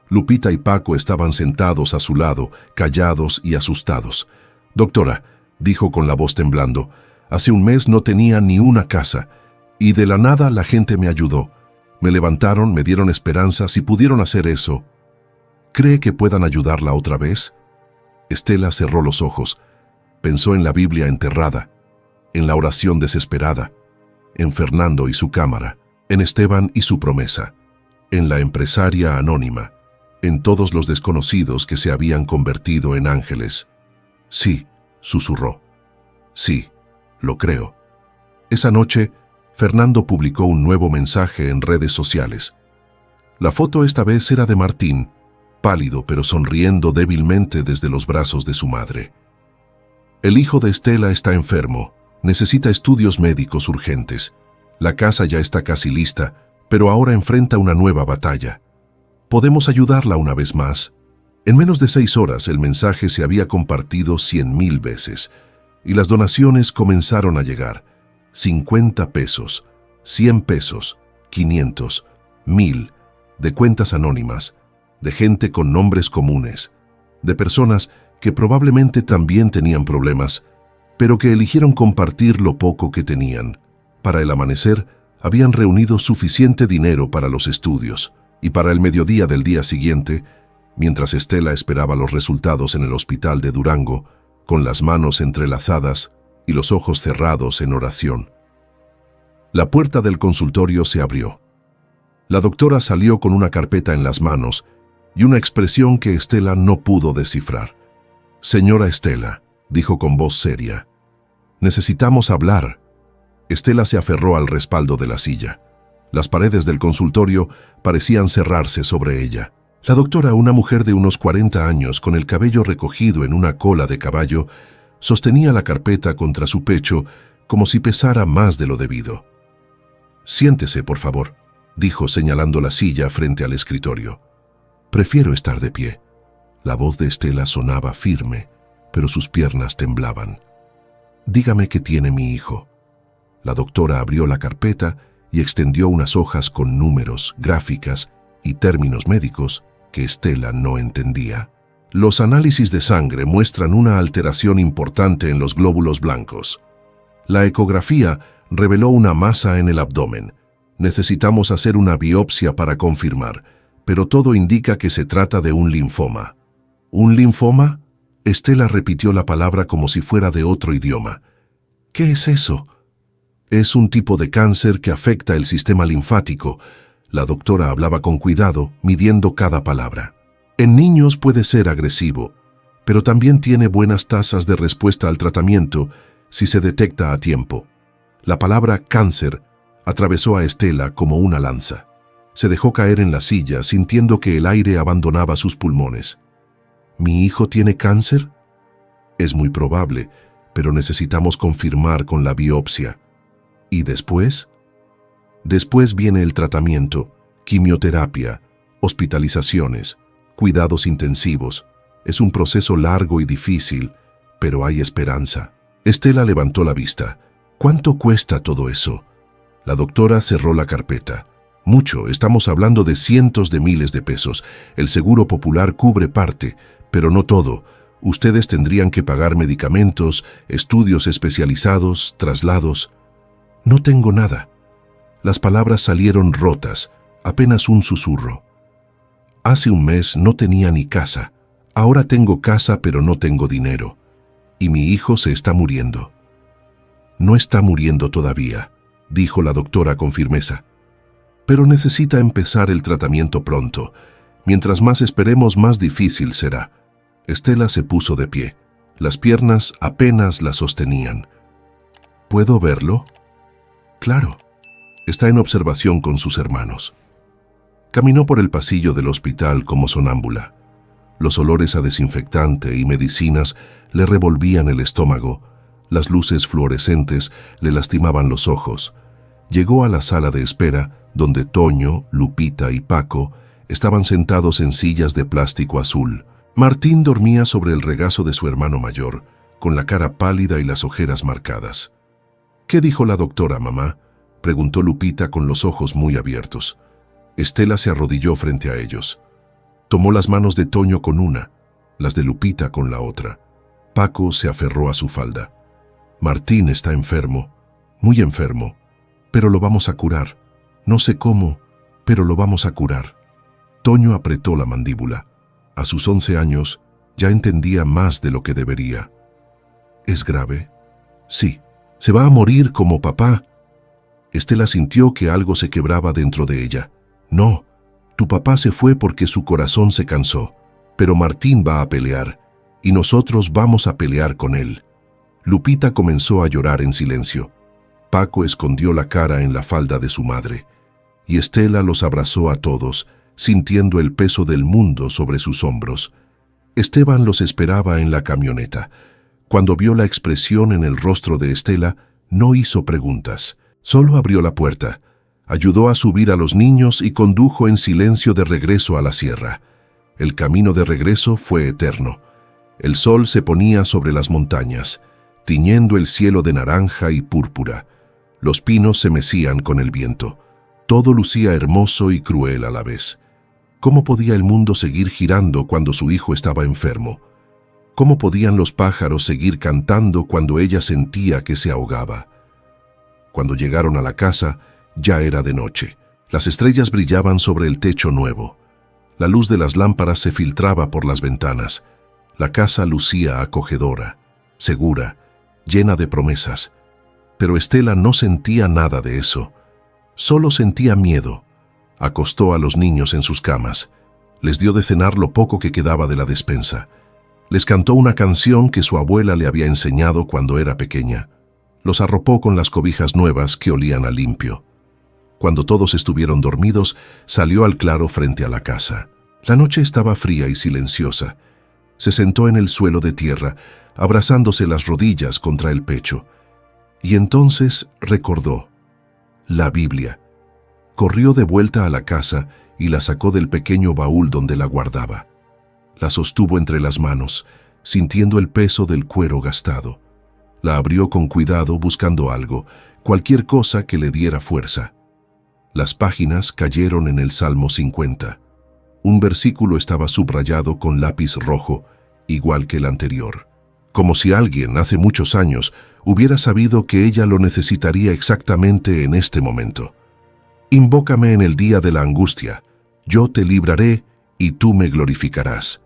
Lupita y Paco estaban sentados a su lado, callados y asustados. «Doctora», dijo con la voz temblando, «hace un mes no tenía ni una casa, y de la nada la gente me ayudó. Me levantaron, me dieron esperanza. Si pudieron hacer eso, ¿cree que puedan ayudarla otra vez?». Estela cerró los ojos. Pensó en la Biblia enterrada, en la oración desesperada, en Fernando y su cámara, en Esteban y su promesa, en la empresaria anónima, en todos los desconocidos que se habían convertido en ángeles. «Sí», susurró. «Sí, lo creo». Esa noche, Fernando publicó un nuevo mensaje en redes sociales. La foto esta vez era de Martín, pálido pero sonriendo débilmente desde los brazos de su madre. El hijo de Estela está enfermo, necesita estudios médicos urgentes. La casa ya está casi lista, pero ahora enfrenta una nueva batalla. Podemos ayudarla una vez más. En menos de 6 horas el mensaje se había compartido 100,000 veces y las donaciones comenzaron a llegar. 50 pesos, 100 pesos, 500, 1000, de cuentas anónimas, de gente con nombres comunes, de personas que probablemente también tenían problemas, pero que eligieron compartir lo poco que tenían. Para el amanecer, habían reunido suficiente dinero para los estudios, y para el mediodía del día siguiente, mientras Estela esperaba los resultados en el hospital de Durango, con las manos entrelazadas y los ojos cerrados en oración. La puerta del consultorio se abrió. La doctora salió con una carpeta en las manos y una expresión que Estela no pudo descifrar. «Señora Estela», dijo con voz seria, «necesitamos hablar». Estela se aferró al respaldo de la silla. Las paredes del consultorio parecían cerrarse sobre ella. La doctora, una mujer de unos 40 años, con el cabello recogido en una cola de caballo, sostenía la carpeta contra su pecho como si pesara más de lo debido. «Siéntese, por favor», dijo señalando la silla frente al escritorio. «Prefiero estar de pie». La voz de Estela sonaba firme, pero sus piernas temblaban. «Dígame qué tiene mi hijo». La doctora abrió la carpeta y extendió unas hojas con números, gráficas y términos médicos que Estela no entendía. Los análisis de sangre muestran una alteración importante en los glóbulos blancos. La ecografía reveló una masa en el abdomen. Necesitamos hacer una biopsia para confirmar, pero todo indica que se trata de un linfoma. ¿Un linfoma? Estela repitió la palabra como si fuera de otro idioma. ¿Qué es eso? Es un tipo de cáncer que afecta el sistema linfático. La doctora hablaba con cuidado, midiendo cada palabra. En niños puede ser agresivo, pero también tiene buenas tasas de respuesta al tratamiento si se detecta a tiempo. La palabra cáncer atravesó a Estela como una lanza. Se dejó caer en la silla, sintiendo que el aire abandonaba sus pulmones. ¿Mi hijo tiene cáncer? Es muy probable, pero necesitamos confirmar con la biopsia. ¿Y después? Después viene el tratamiento, quimioterapia, hospitalizaciones, cuidados intensivos. Es un proceso largo y difícil, pero hay esperanza. Estela levantó la vista. ¿Cuánto cuesta todo eso? La doctora cerró la carpeta. Mucho, estamos hablando de cientos de miles de pesos. El Seguro Popular cubre parte, pero no todo. Ustedes tendrían que pagar medicamentos, estudios especializados, traslados. No tengo nada. Las palabras salieron rotas, apenas un susurro. Hace un mes no tenía ni casa. Ahora tengo casa, pero no tengo dinero. Y mi hijo se está muriendo. No está muriendo todavía, dijo la doctora con firmeza. Pero necesita empezar el tratamiento pronto. Mientras más esperemos, más difícil será. Estela se puso de pie. Las piernas apenas la sostenían. ¿Puedo verlo? Claro. Está en observación con sus hermanos. Caminó por el pasillo del hospital como sonámbula. Los olores a desinfectante y medicinas le revolvían el estómago. Las luces fluorescentes le lastimaban los ojos. Llegó a la sala de espera, donde Toño, Lupita y Paco estaban sentados en sillas de plástico azul. Martín dormía sobre el regazo de su hermano mayor, con la cara pálida y las ojeras marcadas. «¿Qué dijo la doctora, mamá?», preguntó Lupita con los ojos muy abiertos. Estela se arrodilló frente a ellos. Tomó las manos de Toño con una, las de Lupita con la otra. Paco se aferró a su falda. «Martín está enfermo, muy enfermo, pero lo vamos a curar. No sé cómo, pero lo vamos a curar». Toño apretó la mandíbula. A sus 11 años ya entendía más de lo que debería. ¿Es grave? Sí. ¿Se va a morir como papá? Estela sintió que algo se quebraba dentro de ella. No, tu papá se fue porque su corazón se cansó, pero Martín va a pelear, y nosotros vamos a pelear con él. Lupita comenzó a llorar en silencio. Paco escondió la cara en la falda de su madre, y Estela los abrazó a todos, sintiendo el peso del mundo sobre sus hombros. Esteban los esperaba en la camioneta. Cuando vio la expresión en el rostro de Estela, no hizo preguntas. Solo abrió la puerta, ayudó a subir a los niños y condujo en silencio de regreso a la sierra. El camino de regreso fue eterno. El sol se ponía sobre las montañas, tiñendo el cielo de naranja y púrpura. Los pinos se mecían con el viento. Todo lucía hermoso y cruel a la vez. ¿Cómo podía el mundo seguir girando cuando su hijo estaba enfermo? ¿Cómo podían los pájaros seguir cantando cuando ella sentía que se ahogaba? Cuando llegaron a la casa, ya era de noche. Las estrellas brillaban sobre el techo nuevo. La luz de las lámparas se filtraba por las ventanas. La casa lucía acogedora, segura, llena de promesas. Pero Estela no sentía nada de eso. Solo sentía miedo. Acostó a los niños en sus camas. Les dio de cenar lo poco que quedaba de la despensa. Les cantó una canción que su abuela le había enseñado cuando era pequeña. Los arropó con las cobijas nuevas que olían a limpio. Cuando todos estuvieron dormidos, salió al claro frente a la casa. La noche estaba fría y silenciosa. Se sentó en el suelo de tierra, abrazándose las rodillas contra el pecho. Y entonces recordó. La Biblia. Corrió de vuelta a la casa y la sacó del pequeño baúl donde la guardaba. La sostuvo entre las manos, sintiendo el peso del cuero gastado. La abrió con cuidado buscando algo, cualquier cosa que le diera fuerza. Las páginas cayeron en el Salmo 50. Un versículo estaba subrayado con lápiz rojo, igual que el anterior. Como si alguien, hace muchos años, hubiera sabido que ella lo necesitaría exactamente en este momento. Invócame en el día de la angustia, yo te libraré y tú me glorificarás.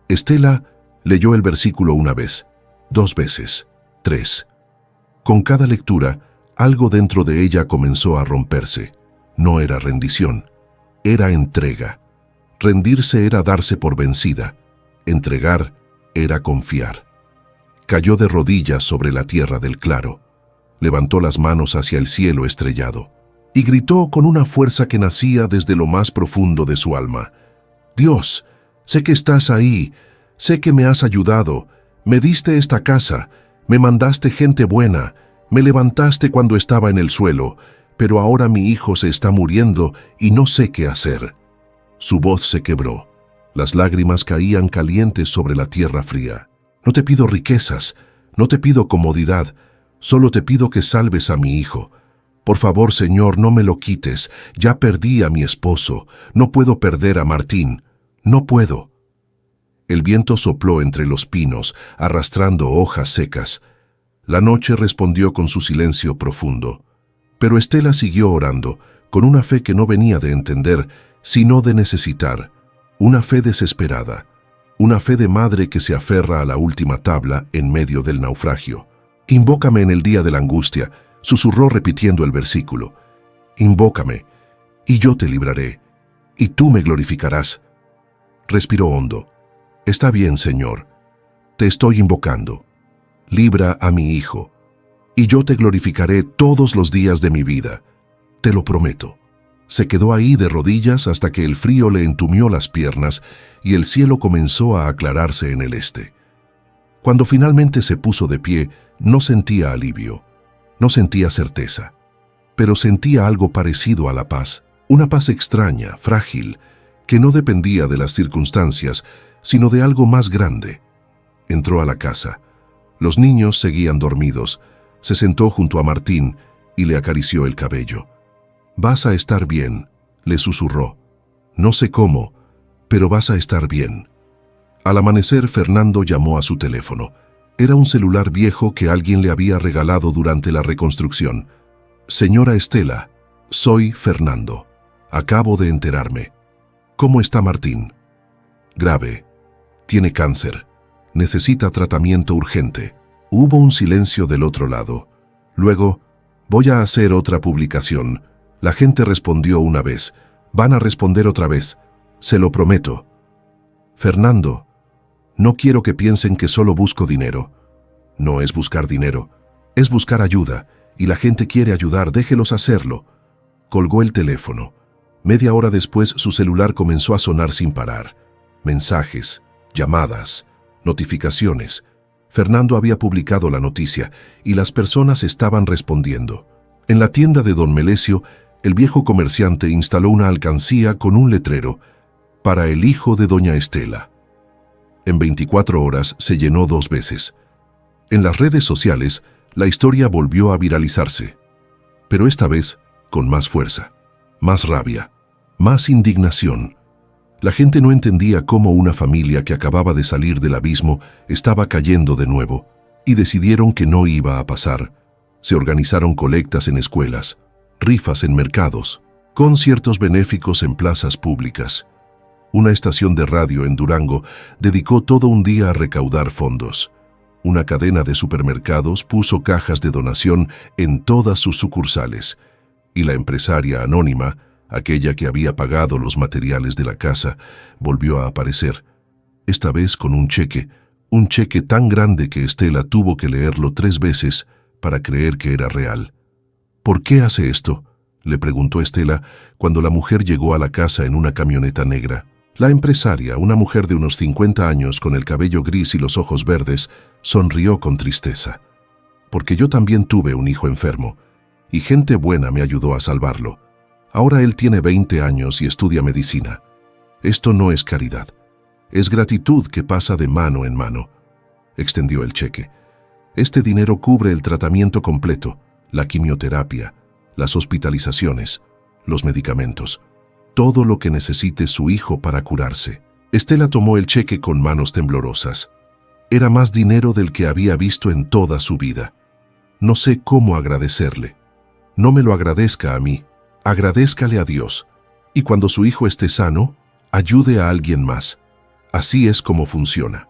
Estela leyó el versículo una vez, 2 veces, 3. Con cada lectura, algo dentro de ella comenzó a romperse. No era rendición, era entrega. Rendirse era darse por vencida, entregar era confiar. Cayó de rodillas sobre la tierra del claro, levantó las manos hacia el cielo estrellado y gritó con una fuerza que nacía desde lo más profundo de su alma. Dios, sé que estás ahí, sé que me has ayudado, me diste esta casa, me mandaste gente buena, me levantaste cuando estaba en el suelo, pero ahora mi hijo se está muriendo y no sé qué hacer. Su voz se quebró, las lágrimas caían calientes sobre la tierra fría. No te pido riquezas, no te pido comodidad, solo te pido que salves a mi hijo. Por favor, Señor, no me lo quites, ya perdí a mi esposo, no puedo perder a Martín, no puedo. El viento sopló entre los pinos, arrastrando hojas secas. La noche respondió con su silencio profundo. Pero Estela siguió orando, con una fe que no venía de entender, sino de necesitar, una fe desesperada, una fe de madre que se aferra a la última tabla en medio del naufragio. Invócame en el día de la angustia, susurró repitiendo el versículo. Invócame, y yo te libraré, y tú me glorificarás. Respiró hondo. Está bien, Señor, te estoy invocando. Libra a mi hijo, y yo te glorificaré todos los días de mi vida. Te lo prometo. Se quedó ahí de rodillas hasta que el frío le entumió las piernas y el cielo comenzó a aclararse en el este. Cuando finalmente se puso de pie, no sentía alivio, no sentía certeza, pero sentía algo parecido a la paz, una paz extraña, frágil, que no dependía de las circunstancias, sino de algo más grande. Entró a la casa. Los niños seguían dormidos. Se sentó junto a Martín y le acarició el cabello. «Vas a estar bien», le susurró. «No sé cómo, pero vas a estar bien». Al amanecer, Fernando llamó a su teléfono. Era un celular viejo que alguien le había regalado durante la reconstrucción. «Señora Estela, soy Fernando. Acabo de enterarme. ¿Cómo está Martín?» «Grave. Tiene cáncer. Necesita tratamiento urgente». Hubo un silencio del otro lado. Luego, «Voy a hacer otra publicación». La gente respondió una vez. «Van a responder otra vez. Se lo prometo». «Fernando, no quiero que piensen que solo busco dinero». «No es buscar dinero, es buscar ayuda, y la gente quiere ayudar, déjelos hacerlo. Colgó el teléfono. Media hora después su celular comenzó a sonar sin parar. Mensajes, llamadas, notificaciones. Fernando había publicado la noticia y las personas estaban respondiendo. En la tienda de don Melesio, el viejo comerciante instaló una alcancía con un letrero: para el hijo de doña Estela. En 24 horas se llenó 2 veces. En las redes sociales, la historia volvió a viralizarse, pero esta vez con más fuerza, más rabia, más indignación. La gente no entendía cómo una familia que acababa de salir del abismo estaba cayendo de nuevo, y decidieron que no iba a pasar. Se organizaron colectas en escuelas, rifas en mercados, conciertos benéficos en plazas públicas. Una estación de radio en Durango dedicó todo un día a recaudar fondos. Una cadena de supermercados puso cajas de donación en todas sus sucursales, y la empresaria anónima, aquella que había pagado los materiales de la casa, volvió a aparecer, esta vez con un cheque tan grande que Estela tuvo que leerlo 3 veces para creer que era real. ¿Por qué hace esto?, le preguntó Estela cuando la mujer llegó a la casa en una camioneta negra. La empresaria, una mujer de unos 50 años con el cabello gris y los ojos verdes, sonrió con tristeza. Porque yo también tuve un hijo enfermo, y gente buena me ayudó a salvarlo. Ahora él tiene 20 años y estudia medicina. Esto no es caridad, es gratitud que pasa de mano en mano. Extendió el cheque. Este dinero cubre el tratamiento completo, la quimioterapia, las hospitalizaciones, los medicamentos, todo lo que necesite su hijo para curarse. Estela tomó el cheque con manos temblorosas. Era más dinero del que había visto en toda su vida. No sé cómo agradecerle. No me lo agradezca a mí, agradézcale a Dios. Y cuando su hijo esté sano, ayude a alguien más. Así es como funciona.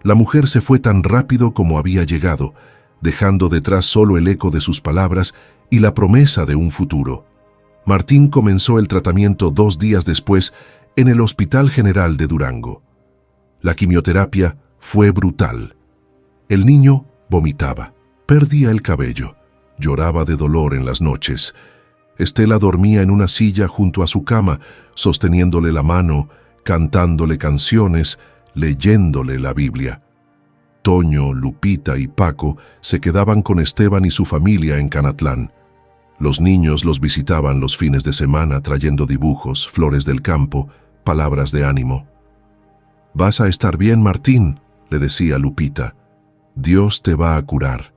La mujer se fue tan rápido como había llegado, dejando detrás solo el eco de sus palabras y la promesa de un futuro. Martín comenzó el tratamiento 2 días después en el Hospital General de Durango. La quimioterapia fue brutal. El niño vomitaba, perdía el cabello, lloraba de dolor en las noches. Estela dormía en una silla junto a su cama, sosteniéndole la mano, cantándole canciones, leyéndole la Biblia. Toño, Lupita y Paco se quedaban con Esteban y su familia en Canatlán. Los niños los visitaban los fines de semana trayendo dibujos, flores del campo, palabras de ánimo. «Vas a estar bien, Martín», le decía Lupita. «Dios te va a curar».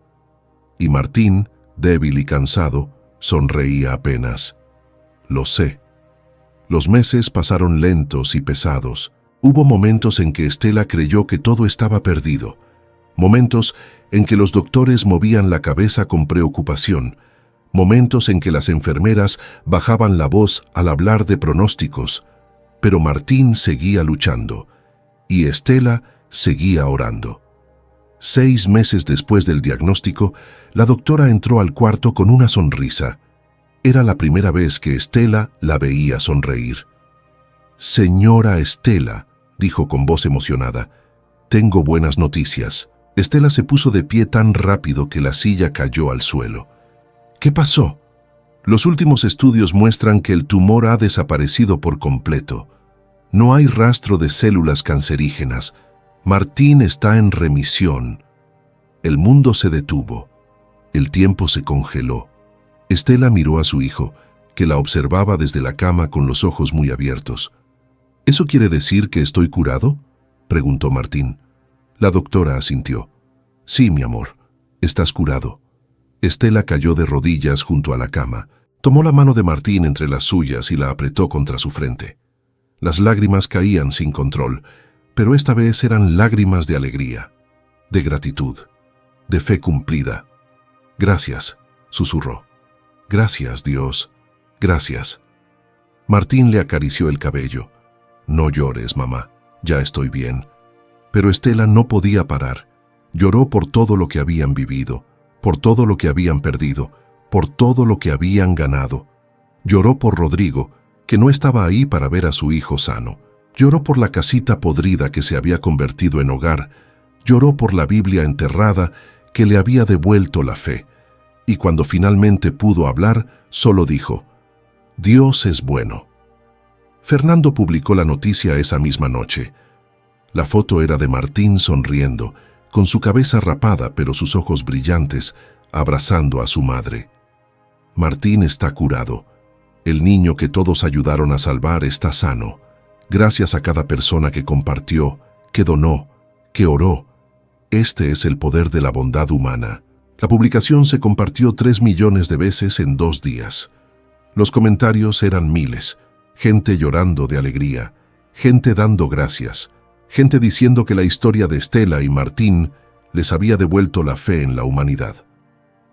Y Martín, débil y cansado, sonreía apenas. «Lo sé». Los meses pasaron lentos y pesados. Hubo momentos en que Estela creyó que todo estaba perdido. Momentos en que los doctores movían la cabeza con preocupación. Momentos en que las enfermeras bajaban la voz al hablar de pronósticos. Pero Martín seguía luchando y Estela seguía orando. 6 meses después del diagnóstico, la doctora entró al cuarto con una sonrisa. Era la primera vez que Estela la veía sonreír. «Señora Estela», dijo con voz emocionada, «tengo buenas noticias». Estela se puso de pie tan rápido que la silla cayó al suelo. «¿Qué pasó?» «Los últimos estudios muestran que el tumor ha desaparecido por completo. No hay rastro de células cancerígenas. Martín está en remisión». El mundo se detuvo. El tiempo se congeló. Estela miró a su hijo, que la observaba desde la cama con los ojos muy abiertos. «¿Eso quiere decir que estoy curado?», preguntó Martín. La doctora asintió. «Sí, mi amor, estás curado». Estela cayó de rodillas junto a la cama. Tomó la mano de Martín entre las suyas y la apretó contra su frente. Las lágrimas caían sin control, pero esta vez eran lágrimas de alegría, de gratitud, de fe cumplida. «Gracias», susurró. «Gracias, Dios. Gracias». Martín le acarició el cabello. «No llores, mamá. Ya estoy bien». Pero Estela no podía parar. Lloró por todo lo que habían vivido, por todo lo que habían perdido, por todo lo que habían ganado. Lloró por Rodrigo, que no estaba ahí para ver a su hijo sano. Lloró por la casita podrida que se había convertido en hogar. Lloró por la Biblia enterrada que le había devuelto la fe. y cuando finalmente pudo hablar, solo dijo: «Dios es bueno». Fernando publicó la noticia esa misma noche. La foto era de Martín sonriendo, con su cabeza rapada pero sus ojos brillantes, abrazando a su madre. Martín está curado. El niño que todos ayudaron a salvar está sano, gracias a cada persona que compartió, que donó, que oró. Este es el poder de la bondad humana. La publicación se compartió 3 millones de veces en 2 días. Los comentarios eran miles, gente llorando de alegría, gente dando gracias, gente diciendo que la historia de Estela y Martín les había devuelto la fe en la humanidad.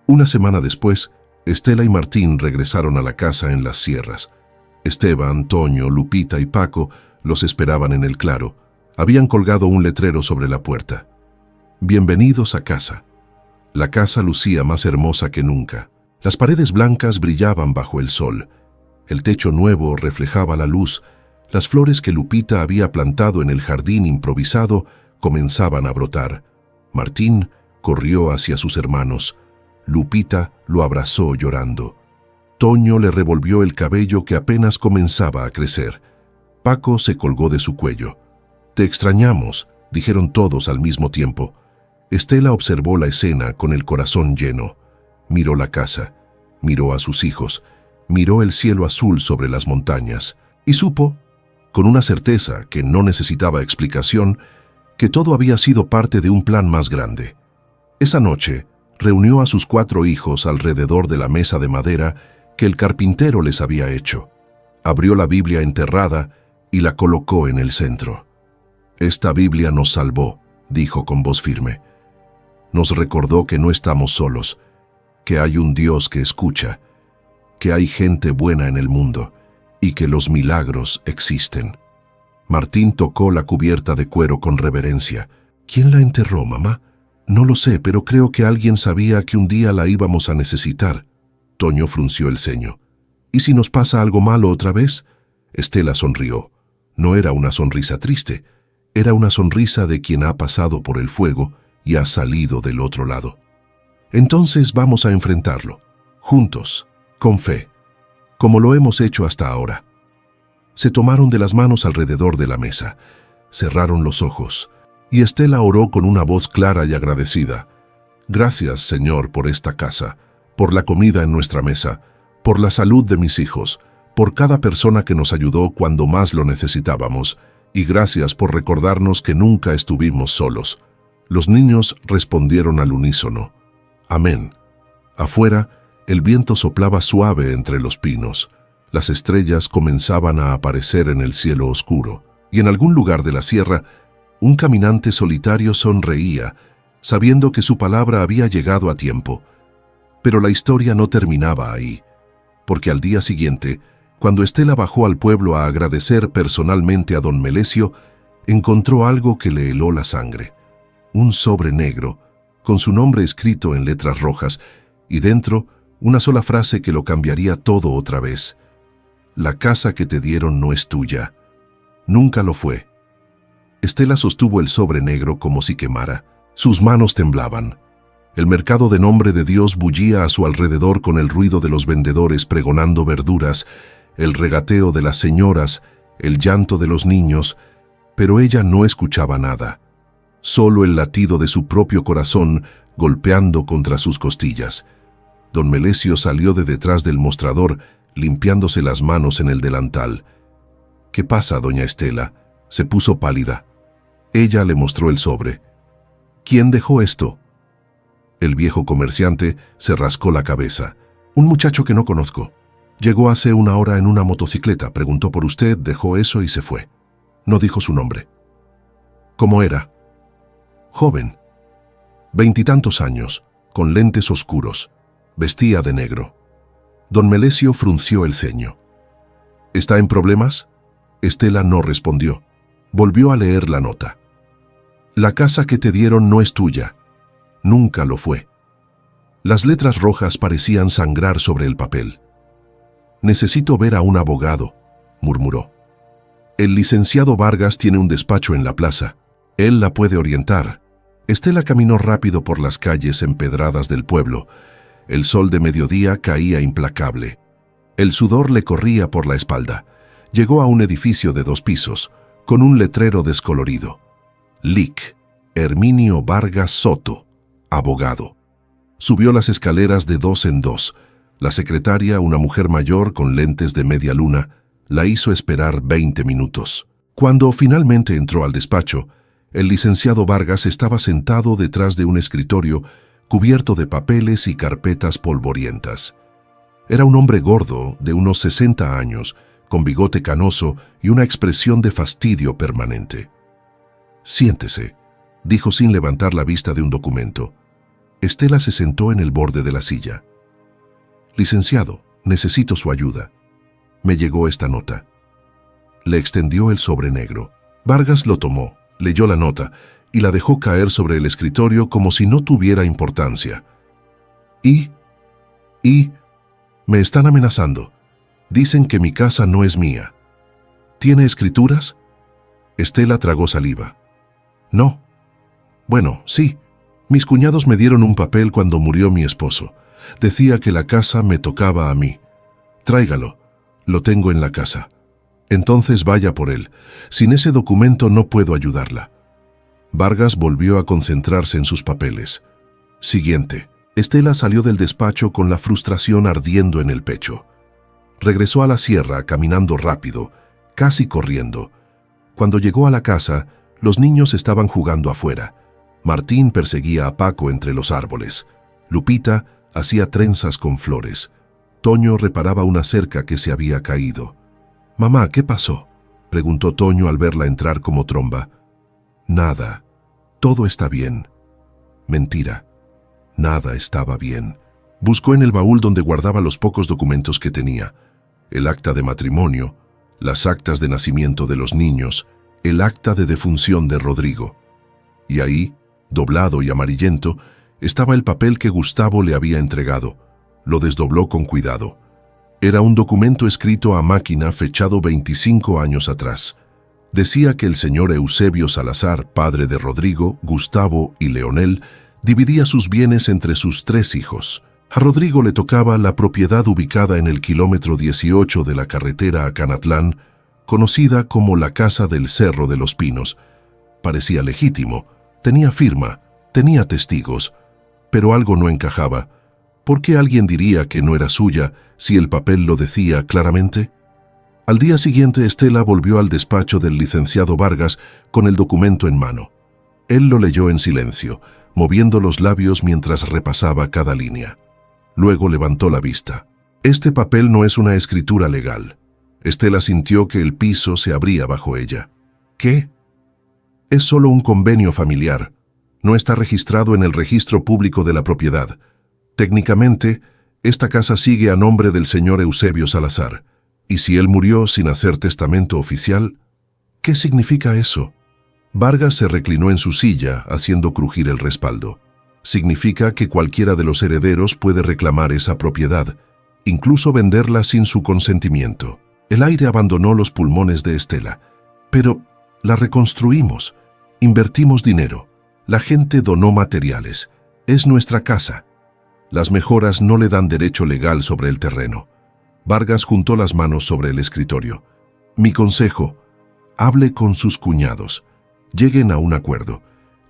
Una semana después, Estela y Martín regresaron a la casa en las sierras. Esteban, Toño, Lupita y Paco los esperaban en el claro. Habían colgado un letrero sobre la puerta: «Bienvenidos a casa». La casa lucía más hermosa que nunca. Las paredes blancas brillaban bajo el sol. El techo nuevo reflejaba la luz. Las flores que Lupita había plantado en el jardín improvisado comenzaban a brotar. Martín corrió hacia sus hermanos. Lupita lo abrazó llorando. Toño le revolvió el cabello que apenas comenzaba a crecer. Paco se colgó de su cuello. «Te extrañamos», dijeron todos al mismo tiempo. Estela observó la escena con el corazón lleno. Miró la casa, miró a sus hijos, miró el cielo azul sobre las montañas y supo, con una certeza que no necesitaba explicación, que todo había sido parte de un plan más grande. Esa noche, reunió a sus 4 hijos alrededor de la mesa de madera que el carpintero les había hecho. Abrió la Biblia enterrada y la colocó en el centro. «Esta Biblia nos salvó», dijo con voz firme. «Nos recordó que no estamos solos, que hay un Dios que escucha, que hay gente buena en el mundo y que los milagros existen». Martín tocó la cubierta de cuero con reverencia. «¿Quién la enterró, mamá?» «No lo sé, pero creo que alguien sabía que un día la íbamos a necesitar». Toño frunció el ceño. «¿Y si nos pasa algo malo otra vez?» Estela sonrió. No era una sonrisa triste, era una sonrisa de quien ha pasado por el fuego y ha salido del otro lado. «Entonces vamos a enfrentarlo, juntos, con fe, como lo hemos hecho hasta ahora». Se tomaron de las manos alrededor de la mesa, cerraron los ojos, y Estela oró con una voz clara y agradecida: «Gracias, Señor, por esta casa, por la comida en nuestra mesa, por la salud de mis hijos, por cada persona que nos ayudó cuando más lo necesitábamos, y gracias por recordarnos que nunca estuvimos solos». Los niños respondieron al unísono: «Amén». Afuera, el viento soplaba suave entre los pinos. Las estrellas comenzaban a aparecer en el cielo oscuro, y en algún lugar de la sierra, un caminante solitario sonreía, sabiendo que su palabra había llegado a tiempo. Pero la historia no terminaba ahí, porque al día siguiente, cuando Estela bajó al pueblo a agradecer personalmente a don Melesio, encontró algo que le heló la sangre: un sobre negro, con su nombre escrito en letras rojas, y dentro una sola frase que lo cambiaría todo otra vez: «La casa que te dieron no es tuya. Nunca lo fue». Estela sostuvo el sobre negro como si quemara. Sus manos temblaban. El mercado de Nombre de Dios bullía a su alrededor con el ruido de los vendedores pregonando verduras, el regateo de las señoras, el llanto de los niños, pero ella no escuchaba nada. Solo el latido de su propio corazón golpeando contra sus costillas. Don Melesio salió de detrás del mostrador, limpiándose las manos en el delantal. «¿Qué pasa, doña Estela?». Se puso pálida. Ella le mostró el sobre. «¿Quién dejó esto?». El viejo comerciante se rascó la cabeza. «Un muchacho que no conozco. Llegó hace 1 hora en una motocicleta, preguntó por usted, dejó eso y se fue. No dijo su nombre». «¿Cómo era?». «Joven, 20 y tantos años, con lentes oscuros, vestía de negro». Don Melesio frunció el ceño. «¿Está en problemas?». Estela no respondió. Volvió a leer la nota. «La casa que te dieron no es tuya. Nunca lo fue». Las letras rojas parecían sangrar sobre el papel. «Necesito ver a un abogado», murmuró. «El licenciado Vargas tiene un despacho en la plaza. Él la puede orientar». Estela caminó rápido por las calles empedradas del pueblo. El sol de mediodía caía implacable. El sudor le corría por la espalda. Llegó a un edificio de 2 pisos, con un letrero descolorido. Lic. Herminio Vargas Soto, abogado. Subió las escaleras de 2 en 2. La secretaria, una mujer mayor con lentes de media luna, la hizo esperar 20 minutos. Cuando finalmente entró al despacho, el licenciado Vargas estaba sentado detrás de un escritorio cubierto de papeles y carpetas polvorientas. Era un hombre gordo, de unos 60 años, con bigote canoso y una expresión de fastidio permanente. «Siéntese», dijo sin levantar la vista de un documento. Estela se sentó en el borde de la silla. «Licenciado, necesito su ayuda. Me llegó esta nota». Le extendió el sobre negro. Vargas lo tomó, leyó la nota y la dejó caer sobre el escritorio como si no tuviera importancia. «¿Y? Me están amenazando. Dicen que mi casa no es mía. ¿Tiene escrituras?» Estela tragó saliva. «No. Bueno, sí. Mis cuñados me dieron un papel cuando murió mi esposo. Decía que la casa me tocaba a mí. Tráigalo. Lo tengo en la casa. Entonces vaya por él. Sin ese documento no puedo ayudarla». Vargas volvió a concentrarse en sus papeles. Siguiente. Estela salió del despacho con la frustración ardiendo en el pecho. Regresó a la sierra caminando rápido, casi corriendo. Cuando llegó a la casa, los niños estaban jugando afuera. Martín perseguía a Paco entre los árboles. Lupita hacía trenzas con flores. Toño reparaba una cerca que se había caído. «Mamá, ¿qué pasó?», preguntó Toño al verla entrar como tromba. «Nada. Todo está bien». Mentira. Nada estaba bien. Buscó en el baúl donde guardaba los pocos documentos que tenía: el acta de matrimonio, las actas de nacimiento de los niños, el acta de defunción de Rodrigo. Y ahí, doblado y amarillento, estaba el papel que Gustavo le había entregado. Lo desdobló con cuidado. Era un documento escrito a máquina fechado 25 años atrás. Decía que el señor Eusebio Salazar, padre de Rodrigo, Gustavo y Leonel, dividía sus bienes entre sus 3 hijos. A Rodrigo le tocaba la propiedad ubicada en el kilómetro 18 de la carretera a Canatlán, conocida como la Casa del Cerro de los Pinos. Parecía legítimo, tenía firma, tenía testigos, pero algo no encajaba. ¿Por qué alguien diría que no era suya si el papel lo decía claramente? Al día siguiente, Estela volvió al despacho del licenciado Vargas con el documento en mano. Él lo leyó en silencio, moviendo los labios mientras repasaba cada línea. Luego levantó la vista. Este papel no es una escritura legal. Estela sintió que el piso se abría bajo ella. ¿Qué? Es solo un convenio familiar. No está registrado en el registro público de la propiedad. Técnicamente, esta casa sigue a nombre del señor Eusebio Salazar. ¿Y si él murió sin hacer testamento oficial? ¿Qué significa eso? Vargas se reclinó en su silla, haciendo crujir el respaldo. Significa que cualquiera de los herederos puede reclamar esa propiedad, incluso venderla sin su consentimiento. El aire abandonó los pulmones de Estela. Pero la reconstruimos, invertimos dinero, la gente donó materiales. Es nuestra casa. Las mejoras no le dan derecho legal sobre el terreno. Vargas juntó las manos sobre el escritorio. Mi consejo: hable con sus cuñados. Lleguen a un acuerdo,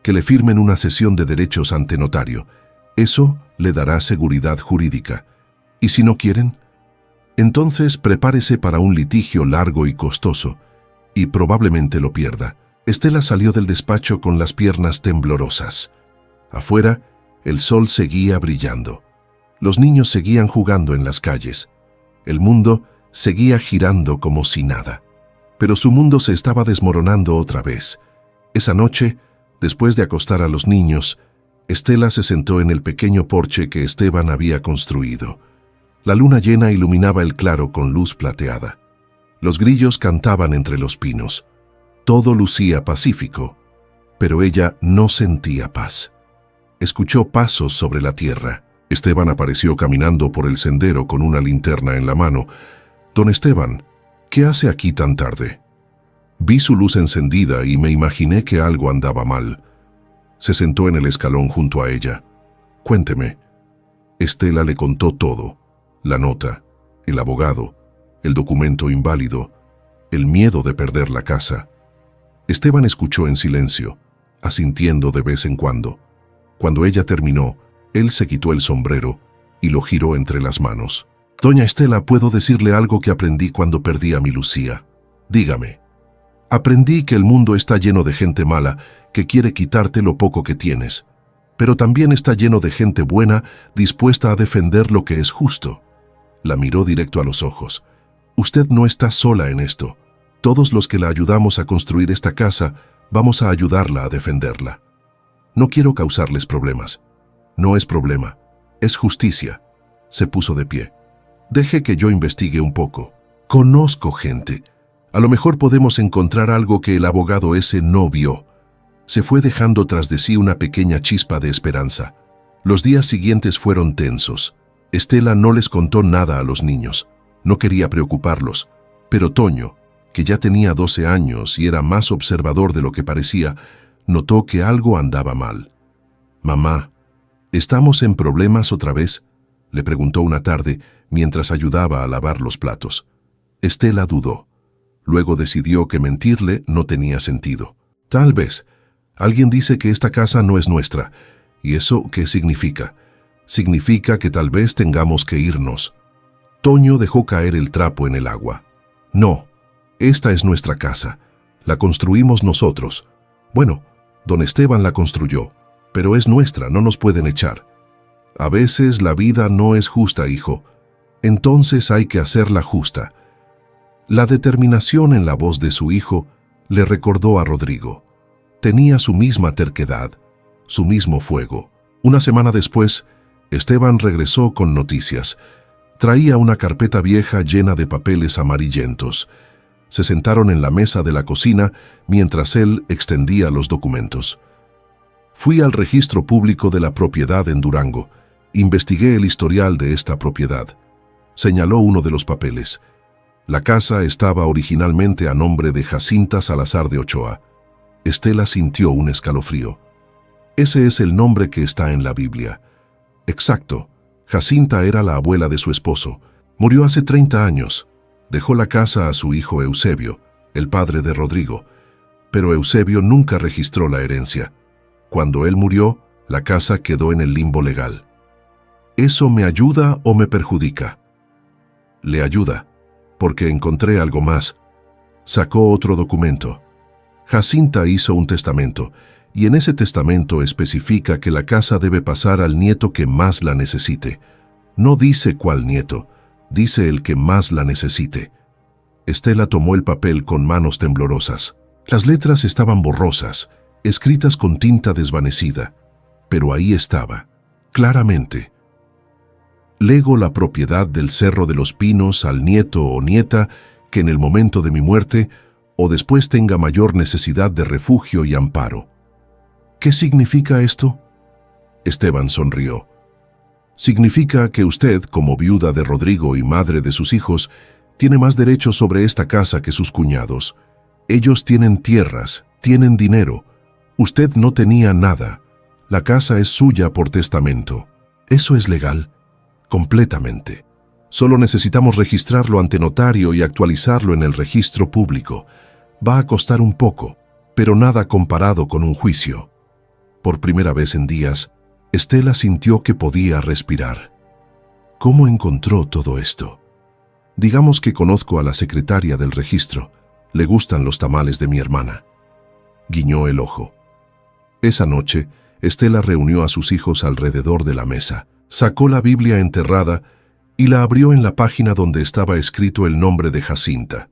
que le firmen una cesión de derechos ante notario. Eso le dará seguridad jurídica. ¿Y si no quieren? Entonces prepárese para un litigio largo y costoso, y probablemente lo pierda. Estela salió del despacho con las piernas temblorosas. Afuera, el sol seguía brillando. Los niños seguían jugando en las calles. El mundo seguía girando como si nada. Pero su mundo se estaba desmoronando otra vez. Esa noche, después de acostar a los niños, Estela se sentó en el pequeño porche que Esteban había construido. La luna llena iluminaba el claro con luz plateada. Los grillos cantaban entre los pinos. Todo lucía pacífico, pero ella no sentía paz. Escuchó pasos sobre la tierra. Esteban apareció caminando por el sendero con una linterna en la mano. «Don Esteban, ¿qué hace aquí tan tarde?» Vi su luz encendida y me imaginé que algo andaba mal. Se sentó en el escalón junto a ella. «Cuénteme». Estela le contó todo: la nota, el abogado, el documento inválido, el miedo de perder la casa. Esteban escuchó en silencio, asintiendo de vez en cuando. Cuando ella terminó, él se quitó el sombrero y lo giró entre las manos. «Doña Estela, ¿puedo decirle algo que aprendí cuando perdí a mi Lucía?» «Dígame». «Aprendí que el mundo está lleno de gente mala que quiere quitarte lo poco que tienes, pero también está lleno de gente buena dispuesta a defender lo que es justo». La miró directo a los ojos. «Usted no está sola en esto. Todos los que la ayudamos a construir esta casa, vamos a ayudarla a defenderla. No quiero causarles problemas. No es problema, es justicia». Se puso de pie. «Deje que yo investigue un poco. Conozco gente. A lo mejor podemos encontrar algo que el abogado ese no vio». Se fue dejando tras de sí una pequeña chispa de esperanza. Los días siguientes fueron tensos. Estela no les contó nada a los niños. No quería preocuparlos. Pero Toño, que ya tenía 12 años y era más observador de lo que parecía, notó que algo andaba mal. «Mamá, ¿estamos en problemas otra vez?», le preguntó una tarde mientras ayudaba a lavar los platos. Estela dudó. Luego decidió que mentirle no tenía sentido. «Tal vez. Alguien dice que esta casa no es nuestra. ¿Y eso qué significa?» «Significa que tal vez tengamos que irnos». Toño dejó caer el trapo en el agua. «No, esta es nuestra casa. La construimos nosotros. Bueno, don Esteban la construyó, pero es nuestra, no nos pueden echar. A veces la vida no es justa, hijo. Entonces hay que hacerla justa». La determinación en la voz de su hijo le recordó a Rodrigo. Tenía su misma terquedad, su mismo fuego. Una semana después, Esteban regresó con noticias. Traía una carpeta vieja llena de papeles amarillentos. Se sentaron en la mesa de la cocina mientras él extendía los documentos. «Fui al registro público de la propiedad en Durango. Investigué el historial de esta propiedad», señaló uno de los papeles. La casa estaba originalmente a nombre de Jacinta Salazar de Ochoa. Estela sintió un escalofrío. «Ese es el nombre que está en la Biblia». «Exacto. Jacinta era la abuela de su esposo. Murió hace 30 años. Dejó la casa a su hijo Eusebio, el padre de Rodrigo. Pero Eusebio nunca registró la herencia. Cuando él murió, la casa quedó en el limbo legal». «¿Eso me ayuda o me perjudica?» «Le ayuda, porque encontré algo más». Sacó otro documento. Jacinta hizo un testamento, y en ese testamento especifica que la casa debe pasar al nieto que más la necesite. No dice cuál nieto, dice el que más la necesite. Estela tomó el papel con manos temblorosas. Las letras estaban borrosas, escritas con tinta desvanecida, pero ahí estaba, claramente. «Lego la propiedad del Cerro de los Pinos al nieto o nieta que en el momento de mi muerte o después tenga mayor necesidad de refugio y amparo». «¿Qué significa esto?». Esteban sonrió. «Significa que usted, como viuda de Rodrigo y madre de sus hijos, tiene más derechos sobre esta casa que sus cuñados. Ellos tienen tierras, tienen dinero. Usted no tenía nada. La casa es suya por testamento. Eso es legal. Completamente. Solo necesitamos registrarlo ante notario y actualizarlo en el registro público. Va a costar un poco, pero nada comparado con un juicio». Por primera vez en días, Estela sintió que podía respirar. ¿Cómo encontró todo esto? «Digamos que conozco a la secretaria del registro. Le gustan los tamales de mi hermana». Guiñó el ojo. Esa noche, Estela reunió a sus hijos alrededor de la mesa. Sacó la Biblia enterrada y la abrió en la página donde estaba escrito el nombre de Jacinta.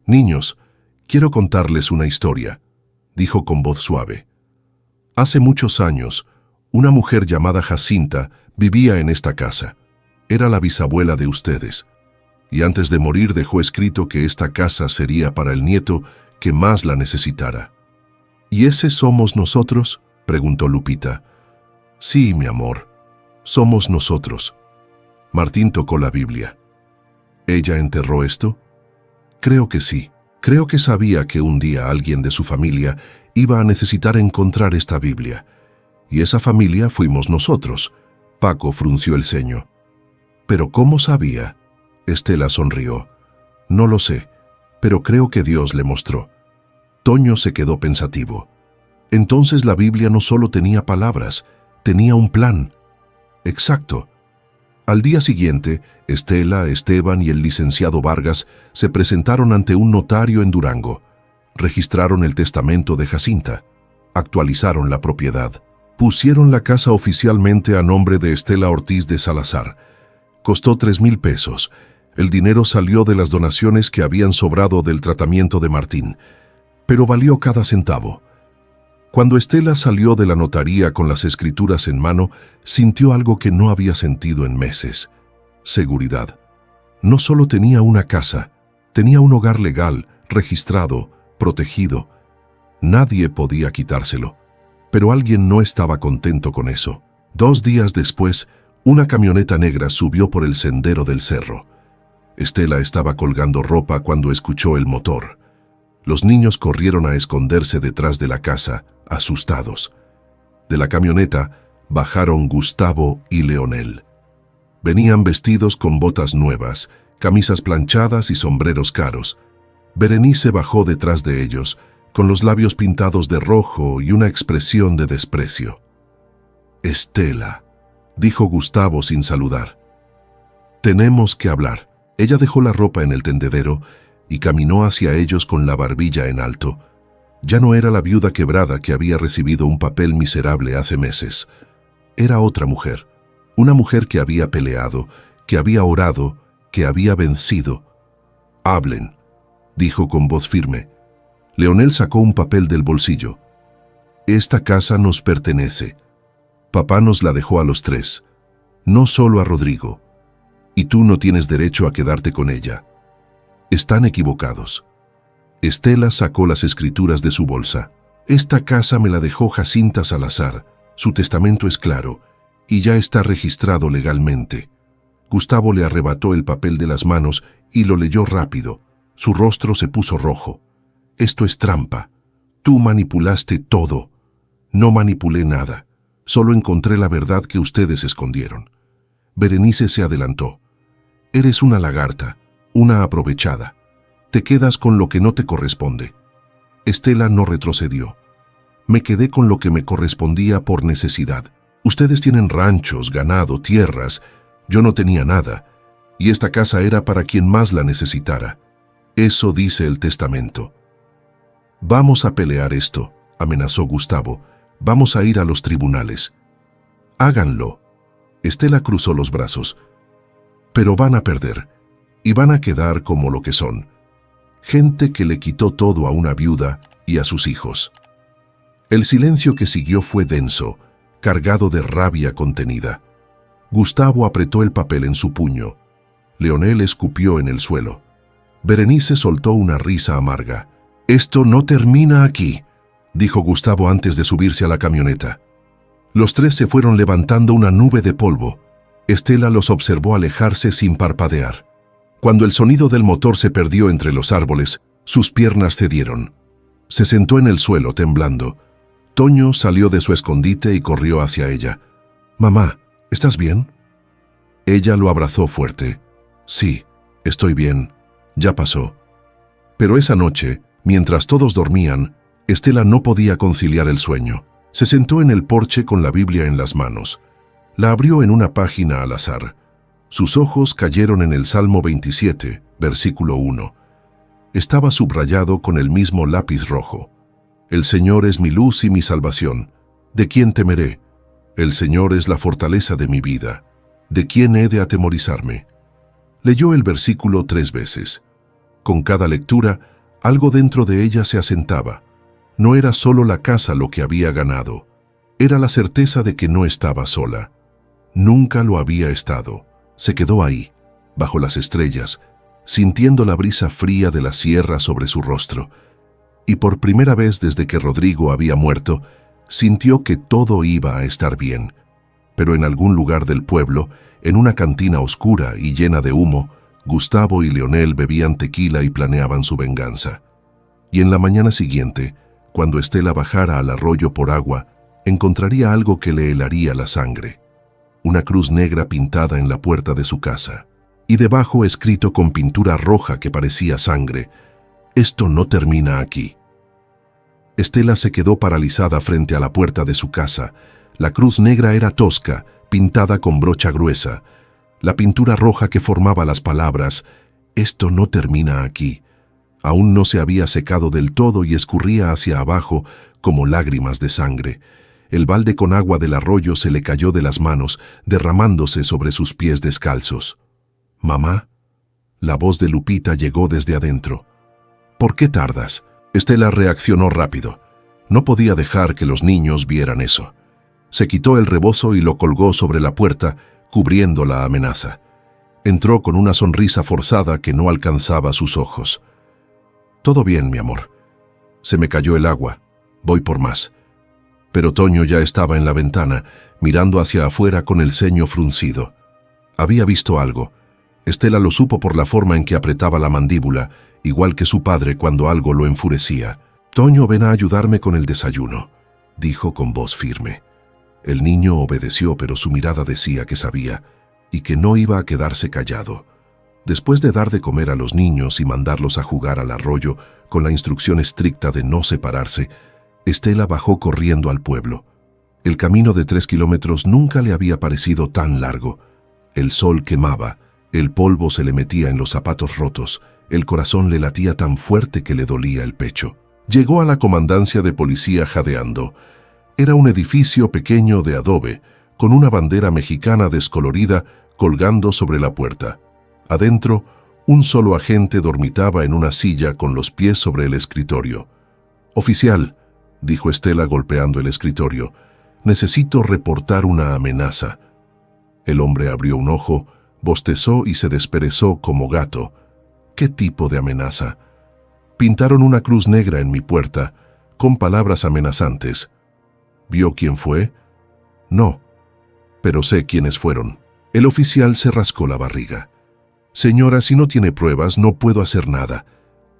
«Niños, quiero contarles una historia», dijo con voz suave. «Hace muchos años, una mujer llamada Jacinta vivía en esta casa. Era la bisabuela de ustedes. Y antes de morir dejó escrito que esta casa sería para el nieto que más la necesitara». «¿Y ese somos nosotros?», preguntó Lupita. «Sí, mi amor, somos nosotros». Martín tocó la Biblia. «¿Ella enterró esto?». «Creo que sí. Creo que sabía que un día alguien de su familia iba a necesitar encontrar esta Biblia. Y esa familia fuimos nosotros. Paco frunció el ceño. ¿Pero cómo sabía? Estela sonrió. No lo sé, pero creo que Dios le mostró. Toño se quedó pensativo. Entonces la Biblia no solo tenía palabras, tenía un plan. Exacto. Al día siguiente, Estela, Esteban y el licenciado Vargas se presentaron ante un notario en Durango. Registraron el testamento de Jacinta. Actualizaron la propiedad. Pusieron la casa oficialmente a nombre de Estela Ortiz de Salazar. Costó 3,000 pesos. El dinero salió de las donaciones que habían sobrado del tratamiento de Martín, pero valió cada centavo. Cuando Estela salió de la notaría con las escrituras en mano, sintió algo que no había sentido en meses: seguridad. No solo tenía una casa, tenía un hogar legal, registrado, protegido. Nadie podía quitárselo, pero alguien no estaba contento con eso. 2 días después, una camioneta negra subió por el sendero del cerro. Estela estaba colgando ropa cuando escuchó el motor. Los niños corrieron a esconderse detrás de la casa, asustados. De la camioneta bajaron Gustavo y Leonel. Venían vestidos con botas nuevas, camisas planchadas y sombreros caros. Berenice bajó detrás de ellos, con los labios pintados de rojo y una expresión de desprecio. «Estela», dijo Gustavo sin saludar. «Tenemos que hablar». Ella dejó la ropa en el tendedero y caminó hacia ellos con la barbilla en alto. Ya no era la viuda quebrada que había recibido un papel miserable hace meses. Era otra mujer, una mujer que había peleado, que había orado, que había vencido. «Hablen», dijo con voz firme. Leonel sacó un papel del bolsillo. «Esta casa nos pertenece. Papá nos la dejó a los 3, no solo a Rodrigo. Y tú no tienes derecho a quedarte con ella. Están equivocados». Estela sacó las escrituras de su bolsa. «Esta casa me la dejó Jacinta Salazar. Su testamento es claro y ya está registrado legalmente». Gustavo le arrebató el papel de las manos y lo leyó rápido. Su rostro se puso rojo. «Esto es trampa. Tú manipulaste todo». «No manipulé nada. Solo encontré la verdad que ustedes escondieron». Berenice se adelantó. «Eres una lagarta, una aprovechada. Te quedas con lo que no te corresponde». Estela no retrocedió. «Me quedé con lo que me correspondía por necesidad. Ustedes tienen ranchos, ganado, tierras. Yo no tenía nada, y esta casa era para quien más la necesitara. Eso dice el testamento». «Vamos a pelear esto», amenazó Gustavo. «Vamos a ir a los tribunales». «Háganlo». Estela cruzó los brazos. «Pero van a perder, y van a quedar como lo que son. Gente que le quitó todo a una viuda y a sus hijos». El silencio que siguió fue denso, cargado de rabia contenida. Gustavo apretó el papel en su puño. Leonel escupió en el suelo. Berenice soltó una risa amarga. «Esto no termina aquí», dijo Gustavo antes de subirse a la camioneta. Los 3 se fueron levantando una nube de polvo. Estela los observó alejarse sin parpadear. Cuando el sonido del motor se perdió entre los árboles, sus piernas cedieron. Se sentó en el suelo temblando. Toño salió de su escondite y corrió hacia ella. «Mamá, ¿estás bien?» Ella lo abrazó fuerte. «Sí, estoy bien. Ya pasó». Pero esa noche, mientras todos dormían, Estela no podía conciliar el sueño. Se sentó en el porche con la Biblia en las manos. La abrió en una página al azar. Sus ojos cayeron en el Salmo 27, versículo 1. Estaba subrayado con el mismo lápiz rojo. «El Señor es mi luz y mi salvación. ¿De quién temeré? El Señor es la fortaleza de mi vida. ¿De quién he de atemorizarme?». Leyó el versículo 3 veces. Con cada lectura, algo dentro de ella se asentaba. No era solo la casa lo que había ganado. Era la certeza de que no estaba sola. Nunca lo había estado. Se quedó ahí, bajo las estrellas, sintiendo la brisa fría de la sierra sobre su rostro. Y por primera vez desde que Rodrigo había muerto, sintió que todo iba a estar bien. Pero en algún lugar del pueblo, en una cantina oscura y llena de humo, Gustavo y Leonel bebían tequila y planeaban su venganza. Y en la mañana siguiente, cuando Estela bajara al arroyo por agua, encontraría algo que le helaría la sangre. una cruz negra pintada en la puerta de su casa, y debajo escrito con pintura roja que parecía sangre: «Esto no termina aquí». Estela se quedó paralizada frente a la puerta de su casa. La cruz negra era tosca, pintada con brocha gruesa. La pintura roja que formaba las palabras «Esto no termina aquí» aún no se había secado del todo y escurría hacia abajo como lágrimas de sangre. El balde con agua del arroyo se le cayó de las manos, derramándose sobre sus pies descalzos. «Mamá». La voz de Lupita llegó desde adentro. «¿Por qué tardas?». Estela reaccionó rápido. No podía dejar que los niños vieran eso. Se quitó el rebozo y lo colgó sobre la puerta, cubriendo la amenaza. Entró con una sonrisa forzada que no alcanzaba sus ojos. «Todo bien, mi amor. Se me cayó el agua. Voy por más». Pero Toño ya estaba en la ventana, mirando hacia afuera con el ceño fruncido. Había visto algo. Estela lo supo por la forma en que apretaba la mandíbula, igual que su padre cuando algo lo enfurecía. «Toño, ven a ayudarme con el desayuno», dijo con voz firme. El niño obedeció, pero su mirada decía que sabía, y que no iba a quedarse callado. Después de dar de comer a los niños y mandarlos a jugar al arroyo, con la instrucción estricta de no separarse, Estela bajó corriendo al pueblo. El camino de 3 kilómetros nunca le había parecido tan largo. El sol quemaba, el polvo se le metía en los zapatos rotos, el corazón le latía tan fuerte que le dolía el pecho. Llegó a la comandancia de policía jadeando. Era un edificio pequeño de adobe, con una bandera mexicana descolorida colgando sobre la puerta. Adentro, un solo agente dormitaba en una silla con los pies sobre el escritorio. «Oficial», dijo Estela golpeando el escritorio, «necesito reportar una amenaza». El hombre abrió un ojo, bostezó y se desperezó como gato. «¿Qué tipo de amenaza?». «Pintaron una cruz negra en mi puerta, con palabras amenazantes». «¿Vio quién fue?». «No, pero sé quiénes fueron». El oficial se rascó la barriga. «Señora, si no tiene pruebas, no puedo hacer nada.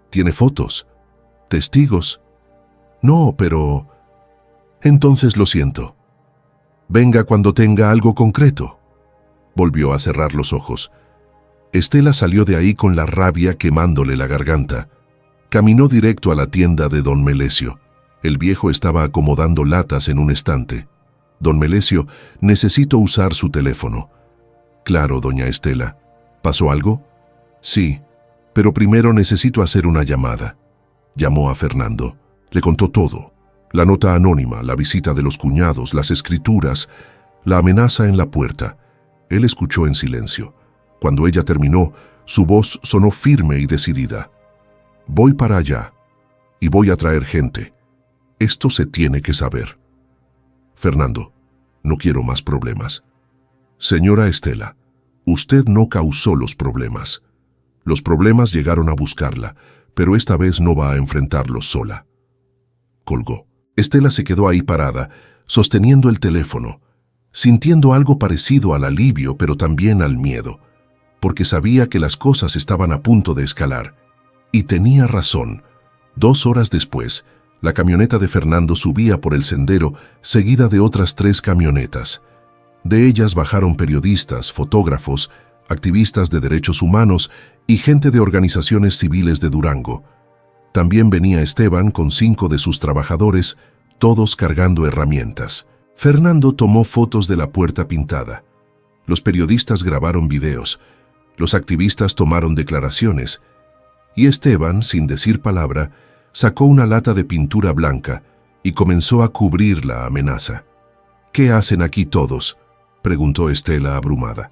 ¿Tiene fotos? ¿Testigos?». «No, pero...». «Entonces lo siento. Venga cuando tenga algo concreto». Volvió a cerrar los ojos. Estela salió de ahí con la rabia quemándole la garganta. Caminó directo a la tienda de don Melesio. El viejo estaba acomodando latas en un estante. «Don Melesio, necesito usar su teléfono». «Claro, doña Estela. ¿Pasó algo?». «Sí, pero primero necesito hacer una llamada». Llamó a Fernando. Le contó todo. La nota anónima, la visita de los cuñados, las escrituras, la amenaza en la puerta. Él escuchó en silencio. Cuando ella terminó, su voz sonó firme y decidida. «Voy para allá y voy a traer gente. Esto se tiene que saber». «Fernando, no quiero más problemas». «Señora Estela, usted no causó los problemas. Los problemas llegaron a buscarla, pero esta vez no va a enfrentarlos sola». Colgó. Estela se quedó ahí parada, sosteniendo el teléfono, sintiendo algo parecido al alivio, pero también al miedo, porque sabía que las cosas estaban a punto de escalar. Y tenía razón. 2 horas después, la camioneta de Fernando subía por el sendero, seguida de otras 3 camionetas. De ellas bajaron periodistas, fotógrafos, activistas de derechos humanos y gente de organizaciones civiles de Durango. También venía Esteban con 5 de sus trabajadores, todos cargando herramientas. Fernando tomó fotos de la puerta pintada. Los periodistas grabaron videos. Los activistas tomaron declaraciones. Y Esteban, sin decir palabra, sacó una lata de pintura blanca y comenzó a cubrir la amenaza. «¿Qué hacen aquí todos?», preguntó Estela abrumada.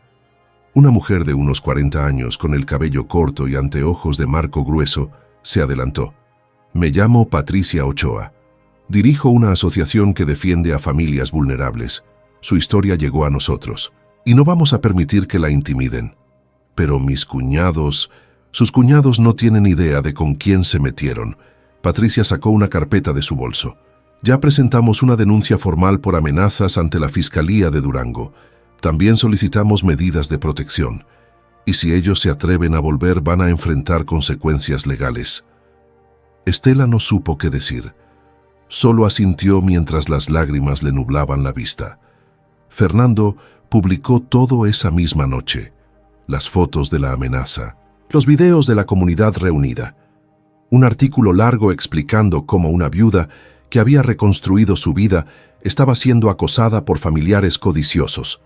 Una mujer de unos 40 años, con el cabello corto y anteojos de marco grueso, se adelantó. «Me llamo Patricia Ochoa. Dirijo una asociación que defiende a familias vulnerables. Su historia llegó a nosotros, y no vamos a permitir que la intimiden. Pero mis cuñados... Sus cuñados no tienen idea de con quién se metieron». Patricia sacó una carpeta de su bolso. «Ya presentamos una denuncia formal por amenazas ante la Fiscalía de Durango. También solicitamos medidas de protección. Y si ellos se atreven a volver, van a enfrentar consecuencias legales». Estela no supo qué decir. Solo asintió mientras las lágrimas le nublaban la vista. Fernando publicó todo esa misma noche. Las fotos de la amenaza, los videos de la comunidad reunida, un artículo largo explicando cómo una viuda que había reconstruido su vida estaba siendo acosada por familiares codiciosos.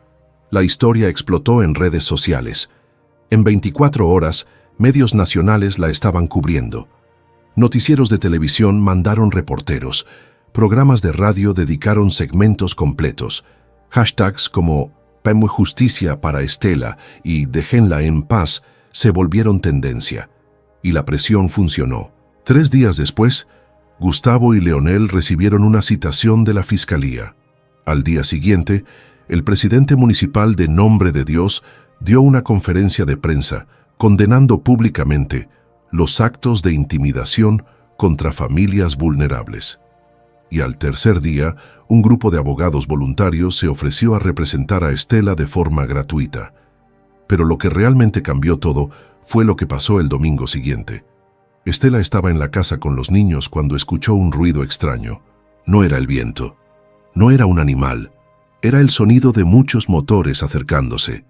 La historia explotó en redes sociales. En 24 horas, medios nacionales la estaban cubriendo. Noticieros de televisión mandaron reporteros. Programas de radio dedicaron segmentos completos. Hashtags como «Pemu justicia para Estela» y «Déjenla en paz» se volvieron tendencia. Y la presión funcionó. 3 días después, Gustavo y Leonel recibieron una citación de la Fiscalía. Al día siguiente, el presidente municipal de Nombre de Dios dio una conferencia de prensa condenando públicamente los actos de intimidación contra familias vulnerables. Y al tercer día, un grupo de abogados voluntarios se ofreció a representar a Estela de forma gratuita. Pero lo que realmente cambió todo fue lo que pasó el domingo siguiente. Estela estaba en la casa con los niños cuando escuchó un ruido extraño. No era el viento, no era un animal, era el sonido de muchos motores acercándose.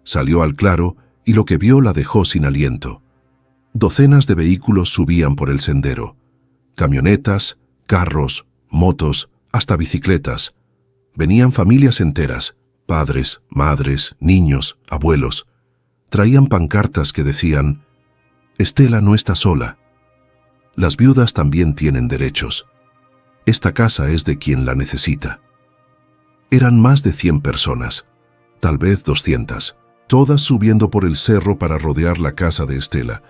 Salió al claro y lo que vio la dejó sin aliento. Docenas de vehículos subían por el sendero. Camionetas, carros, motos, hasta bicicletas. Venían familias enteras, padres, madres, niños, abuelos. Traían pancartas que decían: «Estela no está sola. Las viudas también tienen derechos. Esta casa es de quien la necesita». Eran más de 100 personas, tal vez 200, todas subiendo por el cerro para rodear la casa de Estela,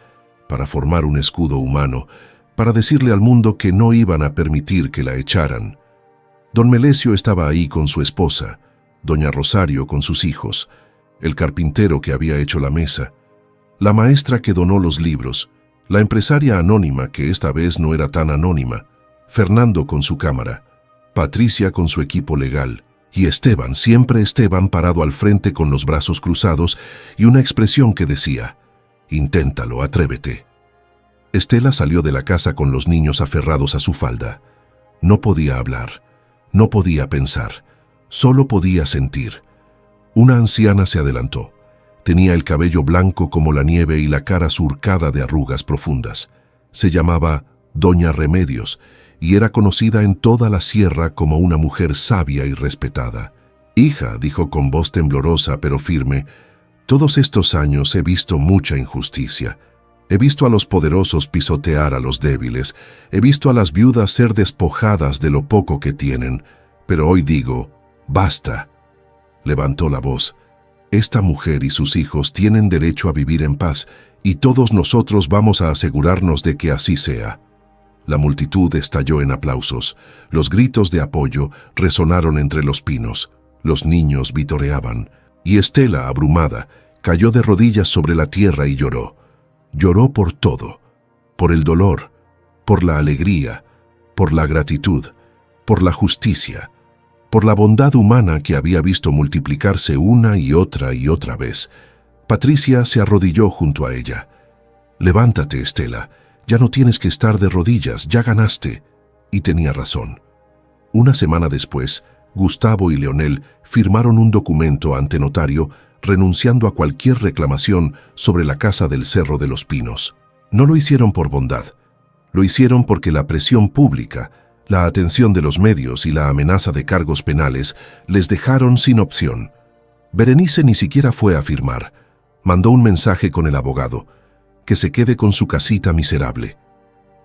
para formar un escudo humano, para decirle al mundo que no iban a permitir que la echaran. Don Melesio estaba ahí con su esposa, doña Rosario con sus hijos, el carpintero que había hecho la mesa, la maestra que donó los libros, la empresaria anónima que esta vez no era tan anónima, Fernando con su cámara, Patricia con su equipo legal, y Esteban, siempre Esteban, parado al frente con los brazos cruzados y una expresión que decía: «Inténtalo, atrévete». Estela salió de la casa con los niños aferrados a su falda. No podía hablar, no podía pensar, solo podía sentir. Una anciana se adelantó. Tenía el cabello blanco como la nieve y la cara surcada de arrugas profundas. Se llamaba Doña Remedios y era conocida en toda la sierra como una mujer sabia y respetada. «Hija», dijo con voz temblorosa pero firme, «todos estos años he visto mucha injusticia. He visto a los poderosos pisotear a los débiles. He visto a las viudas ser despojadas de lo poco que tienen. Pero hoy digo, basta». Levantó la voz. «Esta mujer y sus hijos tienen derecho a vivir en paz y todos nosotros vamos a asegurarnos de que así sea». La multitud estalló en aplausos. Los gritos de apoyo resonaron entre los pinos. Los niños vitoreaban. Y Estela, abrumada, cayó de rodillas sobre la tierra y lloró. Lloró por todo. Por el dolor, por la alegría, por la gratitud, por la justicia, por la bondad humana que había visto multiplicarse una y otra vez. Patricia se arrodilló junto a ella. «Levántate, Estela. Ya no tienes que estar de rodillas, ya ganaste». Y tenía razón. Una semana después, Gustavo y Leonel firmaron un documento ante notario renunciando a cualquier reclamación sobre la casa del Cerro de los Pinos. No lo hicieron por bondad. Lo hicieron porque la presión pública, la atención de los medios y la amenaza de cargos penales les dejaron sin opción. Berenice ni siquiera fue a firmar. Mandó un mensaje con el abogado: «Que se quede con su casita miserable».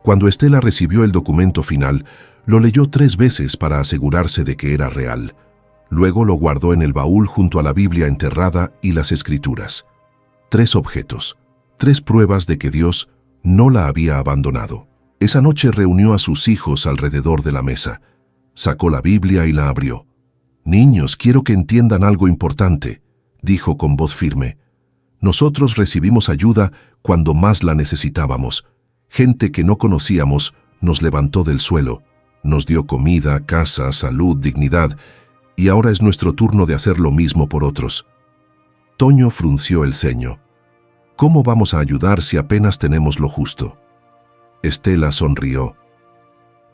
Cuando Estela recibió el documento final, lo leyó 3 veces para asegurarse de que era real. Luego lo guardó en el baúl junto a la Biblia enterrada y las Escrituras. 3 objetos, 3 pruebas de que Dios no la había abandonado. Esa noche reunió a sus hijos alrededor de la mesa. Sacó la Biblia y la abrió. «Niños, quiero que entiendan algo importante», dijo con voz firme. «Nosotros recibimos ayuda cuando más la necesitábamos. Gente que no conocíamos nos levantó del suelo, nos dio comida, casa, salud, dignidad, y ahora es nuestro turno de hacer lo mismo por otros». Toño frunció el ceño. «¿Cómo vamos a ayudar si apenas tenemos lo justo?». Estela sonrió.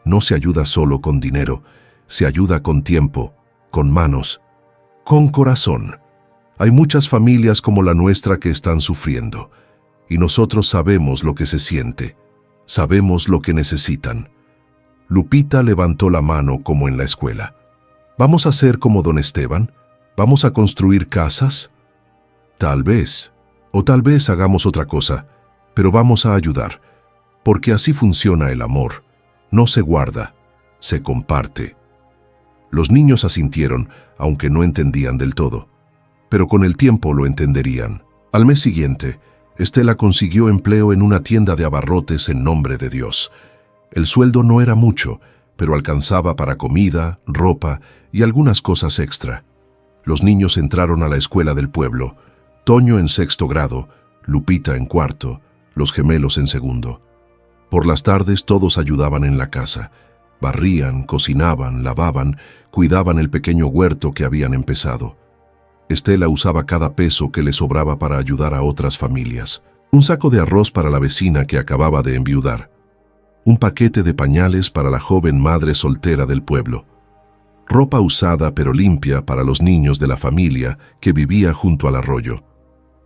«No se ayuda solo con dinero, se ayuda con tiempo, con manos, con corazón». Hay muchas familias como la nuestra que están sufriendo, y nosotros sabemos lo que se siente, sabemos lo que necesitan. Lupita levantó la mano como en la escuela. ¿Vamos a ser como don Esteban? ¿Vamos a construir casas? Tal vez, o tal vez hagamos otra cosa, pero vamos a ayudar, porque así funciona el amor. No se guarda, se comparte. Los niños asintieron, aunque no entendían del todo, pero con el tiempo lo entenderían. Al mes siguiente, Estela consiguió empleo en una tienda de abarrotes en nombre de Dios. El sueldo no era mucho, pero alcanzaba para comida, ropa y algunas cosas extra. Los niños entraron a la escuela del pueblo, Toño en 6º grado, Lupita en 4º, los gemelos en 2º. Por las tardes todos ayudaban en la casa. Barrían, cocinaban, lavaban, cuidaban el pequeño huerto que habían empezado. Estela usaba cada peso que le sobraba para ayudar a otras familias. Un saco de arroz para la vecina que acababa de enviudar. Un paquete de pañales para la joven madre soltera del pueblo. Ropa usada pero limpia para los niños de la familia que vivía junto al arroyo.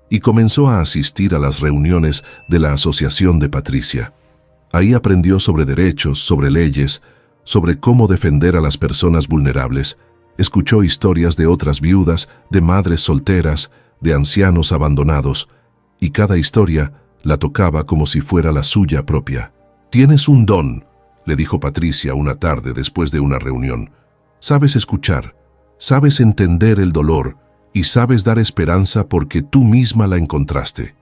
Y comenzó a asistir a las reuniones de la Asociación de Patricia. Ahí aprendió sobre derechos, sobre leyes, sobre cómo defender a las personas vulnerables. Escuchó historias de otras viudas, de madres solteras, de ancianos abandonados, y cada historia la tocaba como si fuera la suya propia. «Tienes un don», le dijo Patricia una tarde después de una reunión. «Sabes escuchar, sabes entender el dolor y sabes dar esperanza porque tú misma la encontraste.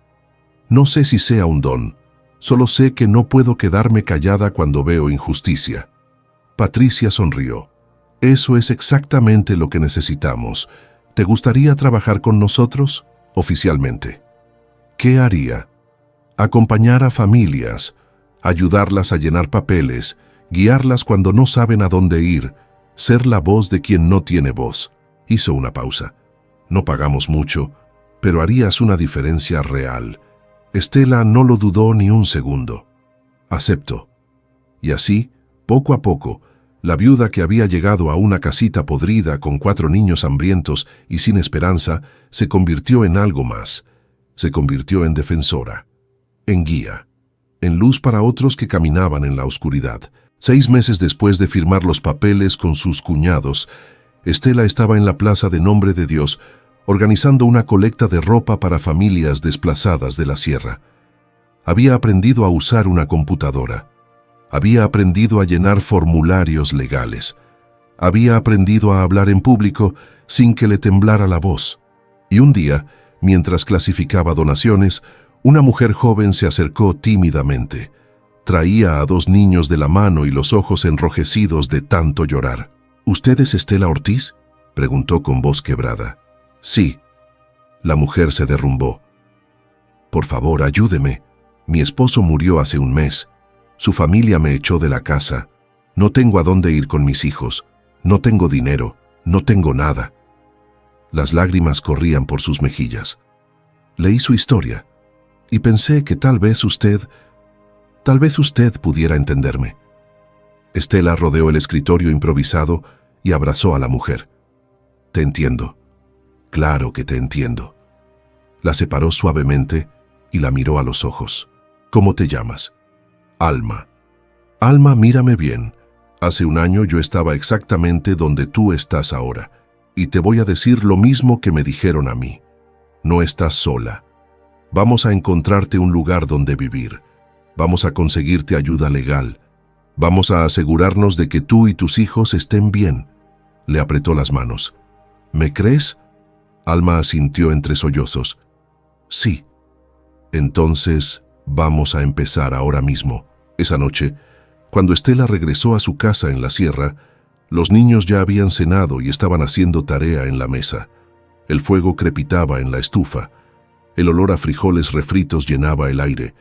No sé si sea un don, solo sé que no puedo quedarme callada cuando veo injusticia». Patricia sonrió. «Eso es exactamente lo que necesitamos. ¿Te gustaría trabajar con nosotros? Oficialmente». ¿Qué haría? Acompañar a familias, ayudarlas a llenar papeles, guiarlas cuando no saben a dónde ir, ser la voz de quien no tiene voz. Hizo una pausa. «No pagamos mucho, pero harías una diferencia real». Estela no lo dudó ni un segundo. «Acepto». Y así, poco a poco, la viuda que había llegado a una casita podrida con 4 niños hambrientos y sin esperanza, se convirtió en algo más. Se convirtió en defensora, en guía, en luz para otros que caminaban en la oscuridad. 6 meses después de firmar los papeles con sus cuñados, Estela estaba en la Plaza de Nombre de Dios, organizando una colecta de ropa para familias desplazadas de la sierra. Había aprendido a usar una computadora. Había aprendido a llenar formularios legales. Había aprendido a hablar en público sin que le temblara la voz. Y un día, mientras clasificaba donaciones, una mujer joven se acercó tímidamente. Traía a 2 niños de la mano y los ojos enrojecidos de tanto llorar. «¿Usted es Estela Ortiz?», preguntó con voz quebrada. «Sí». La mujer se derrumbó. «Por favor, ayúdeme. Mi esposo murió hace un mes. Su familia me echó de la casa. No tengo a dónde ir con mis hijos. No tengo dinero. No tengo nada». Las lágrimas corrían por sus mejillas. Leí su historia y pensé que tal vez usted pudiera entenderme. Estela rodeó el escritorio improvisado y abrazó a la mujer. «Te entiendo. Claro que te entiendo». La separó suavemente y la miró a los ojos. «¿Cómo te llamas?» «Alma». «Alma, mírame bien. Hace un año yo estaba exactamente donde tú estás ahora. Y te voy a decir lo mismo que me dijeron a mí. No estás sola. Vamos a encontrarte un lugar donde vivir. Vamos a conseguirte ayuda legal. Vamos a asegurarnos de que tú y tus hijos estén bien». Le apretó las manos. «¿Me crees?» Alma asintió entre sollozos. «Sí». «Entonces, vamos a empezar ahora mismo». Esa noche, cuando Estela regresó a su casa en la sierra, los niños ya habían cenado y estaban haciendo tarea en la mesa. El fuego crepitaba en la estufa. El olor a frijoles refritos llenaba el aire.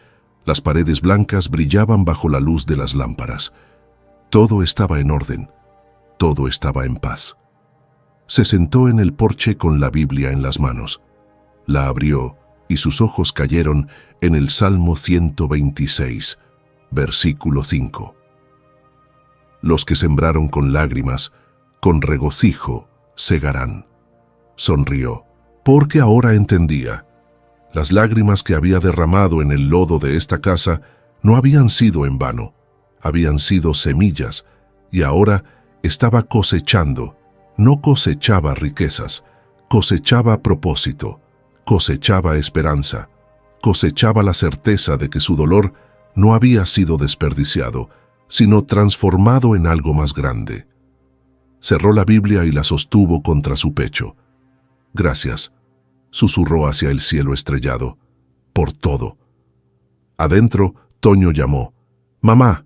Las paredes blancas brillaban bajo la luz de las lámparas. Todo estaba en orden. Todo estaba en paz. Se sentó en el porche con la Biblia en las manos. La abrió y sus ojos cayeron en el Salmo 126, versículo 5. «Los que sembraron con lágrimas, con regocijo segarán». Sonrió. porque ahora entendía. Las lágrimas que había derramado en el lodo de esta casa no habían sido en vano, habían sido semillas, y ahora estaba cosechando. No cosechaba riquezas, cosechaba propósito, cosechaba esperanza, cosechaba la certeza de que su dolor no había sido desperdiciado, sino transformado en algo más grande. Cerró la Biblia y la sostuvo contra su pecho. «Gracias», susurró hacia el cielo estrellado, «por todo». Adentro, Toño llamó. «Mamá,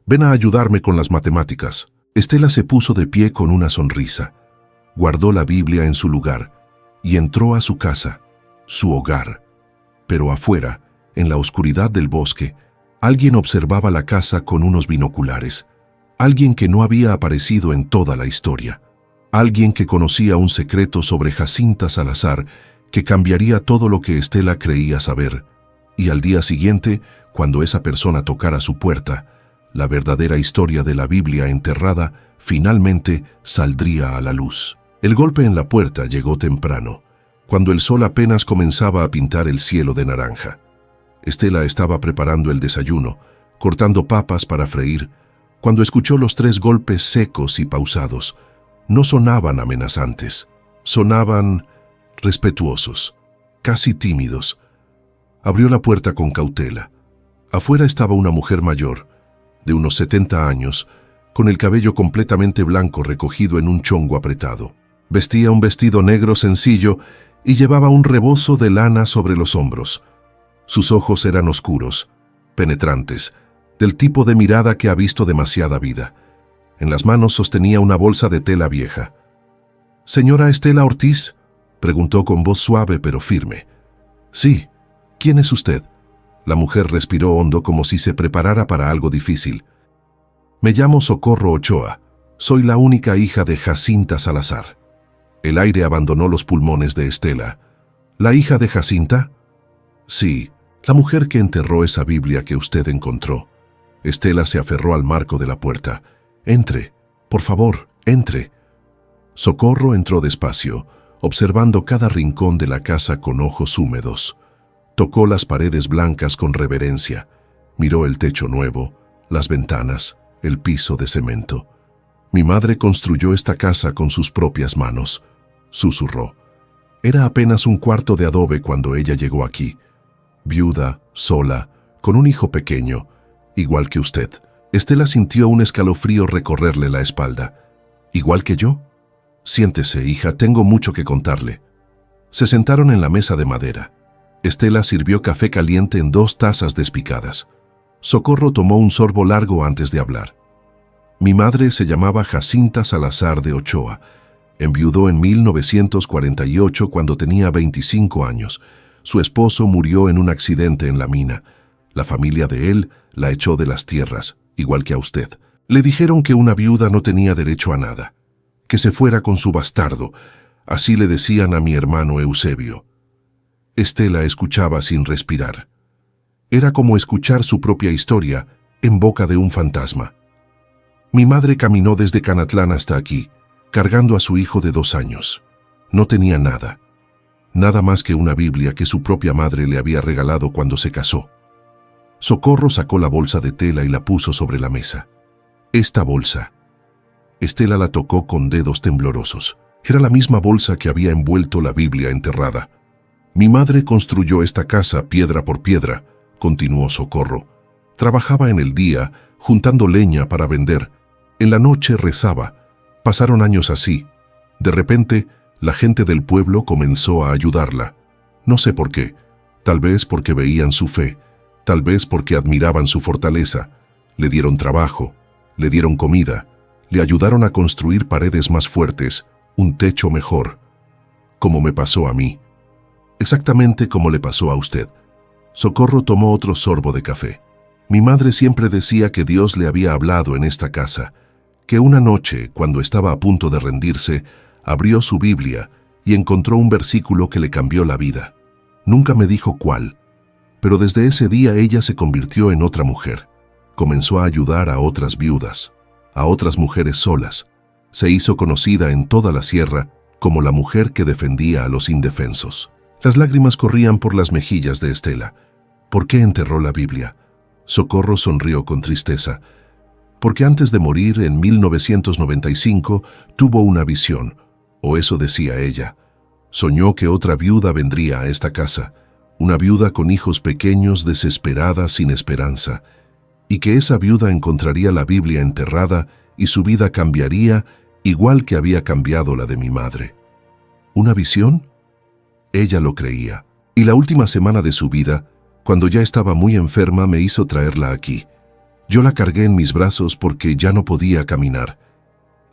ven a ayudarme con las matemáticas». Estela se puso de pie con una sonrisa, guardó la Biblia en su lugar y entró a su casa, su hogar. Pero afuera, en la oscuridad del bosque, alguien observaba la casa con unos binoculares. Alguien que no había aparecido en toda la historia. Alguien que conocía un secreto sobre Jacinta Salazar que cambiaría todo lo que Estela creía saber. Y al día siguiente, cuando esa persona tocara su puerta, la verdadera historia de la Biblia enterrada finalmente saldría a la luz. El golpe en la puerta llegó temprano, cuando el sol apenas comenzaba a pintar el cielo de naranja. Estela estaba preparando el desayuno, cortando papas para freír, cuando escuchó los 3 golpes secos y pausados. No sonaban amenazantes, sonaban respetuosos, casi tímidos. Abrió la puerta con cautela. Afuera estaba una mujer mayor, de unos 70 años, con el cabello completamente blanco recogido en un chongo apretado. Vestía un vestido negro sencillo y llevaba un rebozo de lana sobre los hombros. Sus ojos eran oscuros, penetrantes, del tipo de mirada que ha visto demasiada vida. En las manos sostenía una bolsa de tela vieja. «¿Señora Estela Ortiz?», preguntó con voz suave pero firme. «Sí. ¿Quién es usted?». La mujer respiró hondo como si se preparara para algo difícil. «Me llamo Socorro Ochoa. Soy la única hija de Jacinta Salazar». El aire abandonó los pulmones de Estela. «¿La hija de Jacinta?». «Sí, la mujer que enterró esa Biblia que usted encontró». Estela se aferró al marco de la puerta. «Entre, por favor, entre». Socorro entró despacio, observando cada rincón de la casa con ojos húmedos. Tocó las paredes blancas con reverencia, miró el techo nuevo, las ventanas, el piso de cemento. «Mi madre construyó esta casa con sus propias manos», susurró. «Era apenas un cuarto de adobe cuando ella llegó aquí. Viuda, sola, con un hijo pequeño, igual que usted». Estela sintió un escalofrío recorrerle la espalda. «¿Igual que yo?». «Siéntese, hija, tengo mucho que contarle». Se sentaron en la mesa de madera. Estela sirvió café caliente en 2 tazas despicadas. Socorro tomó un sorbo largo antes de hablar. «Mi madre se llamaba Jacinta Salazar de Ochoa. Enviudó en 1948 cuando tenía 25 años. Su esposo murió en un accidente en la mina. La familia de él la echó de las tierras, igual que a usted. Le dijeron que una viuda no tenía derecho a nada, que se fuera con su bastardo. Así le decían a mi hermano Eusebio». Estela escuchaba sin respirar. Era como escuchar su propia historia en boca de un fantasma. «Mi madre caminó desde Canatlán hasta aquí, cargando a su hijo de 2 años. No tenía nada, nada más que una Biblia que su propia madre le había regalado cuando se casó». Socorro sacó la bolsa de tela y la puso sobre la mesa. «Esta bolsa». Estela la tocó con dedos temblorosos. Era la misma bolsa que había envuelto la Biblia enterrada. «Mi madre construyó esta casa piedra por piedra», continuó Socorro. «Trabajaba en el día, juntando leña para vender. En la noche rezaba. Pasaron años así. De repente, la gente del pueblo comenzó a ayudarla. No sé por qué. Tal vez porque veían su fe. Tal vez porque admiraban su fortaleza. Le dieron trabajo. Le dieron comida. Le ayudaron a construir paredes más fuertes, un techo mejor. Como me pasó a mí. Exactamente como le pasó a usted». Socorro tomó otro sorbo de café. «Mi madre siempre decía que Dios le había hablado en esta casa, que una noche, cuando estaba a punto de rendirse, abrió su Biblia y encontró un versículo que le cambió la vida. Nunca me dijo cuál, pero desde ese día ella se convirtió en otra mujer. Comenzó a ayudar a otras viudas, a otras mujeres solas. Se hizo conocida en toda la sierra como la mujer que defendía a los indefensos. Las lágrimas corrían por las mejillas de Estela. ¿Por qué enterró la Biblia? Socorro sonrió con tristeza. Porque antes de morir, en 1995, tuvo una visión, o eso decía ella. Soñó que otra viuda vendría a esta casa, una viuda con hijos pequeños, desesperada, sin esperanza, y que esa viuda encontraría la Biblia enterrada y su vida cambiaría igual que había cambiado la de mi madre. ¿Una visión? Ella lo creía, y la última semana de su vida, cuando ya estaba muy enferma, me hizo traerla aquí. Yo la cargué en mis brazos porque ya no podía caminar,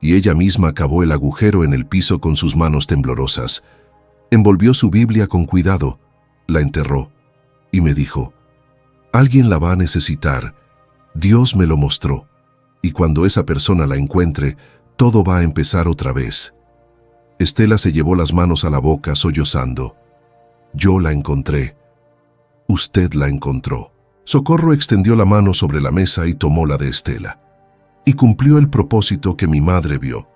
y ella misma cavó el agujero en el piso con sus manos temblorosas. Envolvió su Biblia con cuidado, la enterró, y me dijo, «Alguien la va a necesitar. Dios me lo mostró, y cuando esa persona la encuentre, todo va a empezar otra vez». Estela se llevó las manos a la boca sollozando. «Yo la encontré. Usted la encontró». Socorro extendió la mano sobre la mesa y tomó la de Estela. «Y cumplió el propósito que mi madre vio.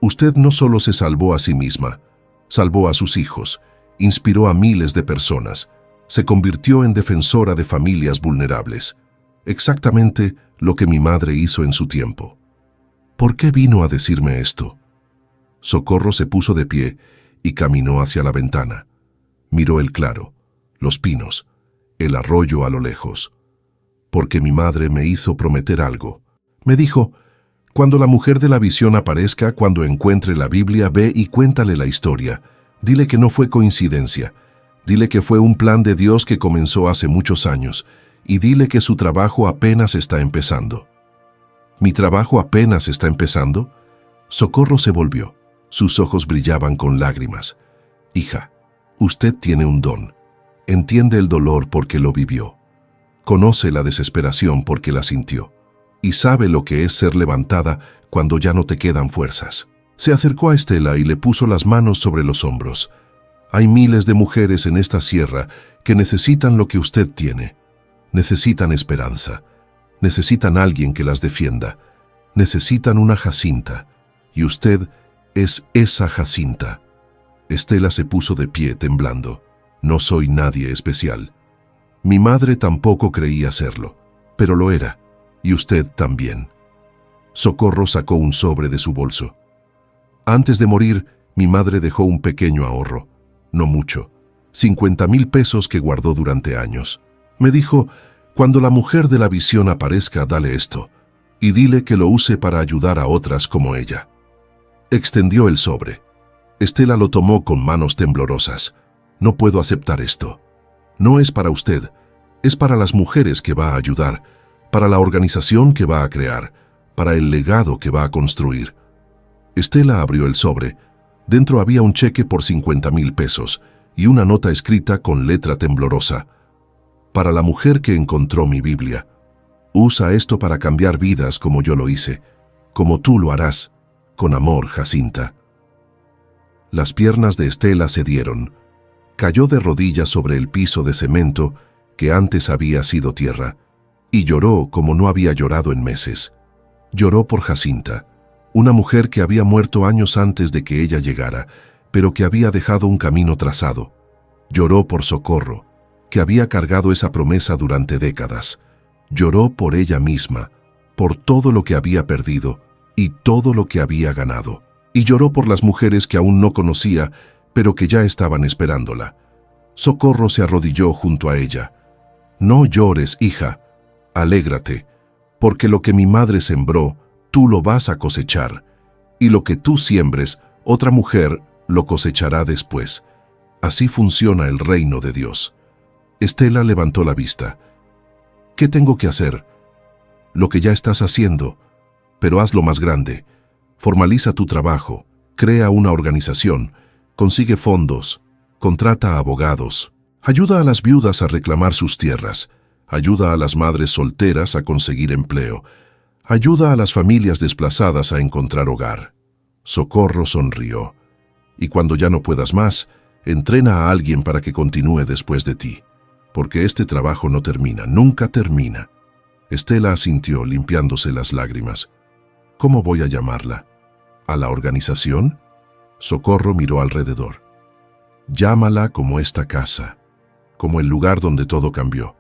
Usted no solo se salvó a sí misma, salvó a sus hijos, inspiró a miles de personas, se convirtió en defensora de familias vulnerables. Exactamente lo que mi madre hizo en su tiempo». «¿Por qué vino a decirme esto?». Socorro se puso de pie y caminó hacia la ventana. Miró el claro, los pinos, el arroyo a lo lejos. «Porque mi madre me hizo prometer algo. Me dijo, cuando la mujer de la visión aparezca, cuando encuentre la Biblia, ve y cuéntale la historia. Dile que no fue coincidencia. Dile que fue un plan de Dios que comenzó hace muchos años. Y dile que su trabajo apenas está empezando». «¿Mi trabajo apenas está empezando?». Socorro se volvió. Sus ojos brillaban con lágrimas. «Hija, usted tiene un don. Entiende el dolor porque lo vivió. Conoce la desesperación porque la sintió. Y sabe lo que es ser levantada cuando ya no te quedan fuerzas». Se acercó a Estela y le puso las manos sobre los hombros. «Hay miles de mujeres en esta sierra que necesitan lo que usted tiene. Necesitan esperanza. Necesitan alguien que las defienda. Necesitan una Jacinta. Y usted es esa Jacinta». Estela se puso de pie temblando. «No soy nadie especial. Mi madre tampoco creía serlo, pero lo era, y usted también». Socorro sacó un sobre de su bolso. «Antes de morir, mi madre dejó un pequeño ahorro, no mucho, 50,000 pesos que guardó durante años. Me dijo, cuando la mujer de la visión aparezca, dale esto, y dile que lo use para ayudar a otras como ella». Extendió el sobre. Estela lo tomó con manos temblorosas. «No puedo aceptar esto. No es para usted, es para las mujeres que va a ayudar, para la organización que va a crear, para el legado que va a construir». Estela abrió el sobre. Dentro había un cheque por 50,000 pesos y una nota escrita con letra temblorosa. «Para la mujer que encontró mi Biblia. Usa esto para cambiar vidas como yo lo hice, como tú lo harás. Con amor, Jacinta». Las piernas de Estela cedieron. Cayó de rodillas sobre el piso de cemento que antes había sido tierra, y lloró como no había llorado en meses. Lloró por Jacinta, una mujer que había muerto años antes de que ella llegara, pero que había dejado un camino trazado. Lloró por Socorro, que había cargado esa promesa durante décadas. Lloró por ella misma, por todo lo que había perdido y todo lo que había ganado. Y lloró por las mujeres que aún no conocía, pero que ya estaban esperándola. Socorro se arrodilló junto a ella. «No llores, hija. Alégrate, porque lo que mi madre sembró, tú lo vas a cosechar, y lo que tú siembres, otra mujer lo cosechará después. Así funciona el reino de Dios». Estela levantó la vista. «¿Qué tengo que hacer?». «Lo que ya estás haciendo, pero hazlo más grande. Formaliza tu trabajo, crea una organización, consigue fondos, contrata a abogados, ayuda a las viudas a reclamar sus tierras, ayuda a las madres solteras a conseguir empleo, ayuda a las familias desplazadas a encontrar hogar». Socorro sonrió. «Y cuando ya no puedas más, entrena a alguien para que continúe después de ti, porque este trabajo no termina, nunca termina». Estela asintió, limpiándose las lágrimas. «¿Cómo voy a llamarla? ¿A la organización?». Socorro miró alrededor. Llámala como esta casa, como el lugar donde todo cambió.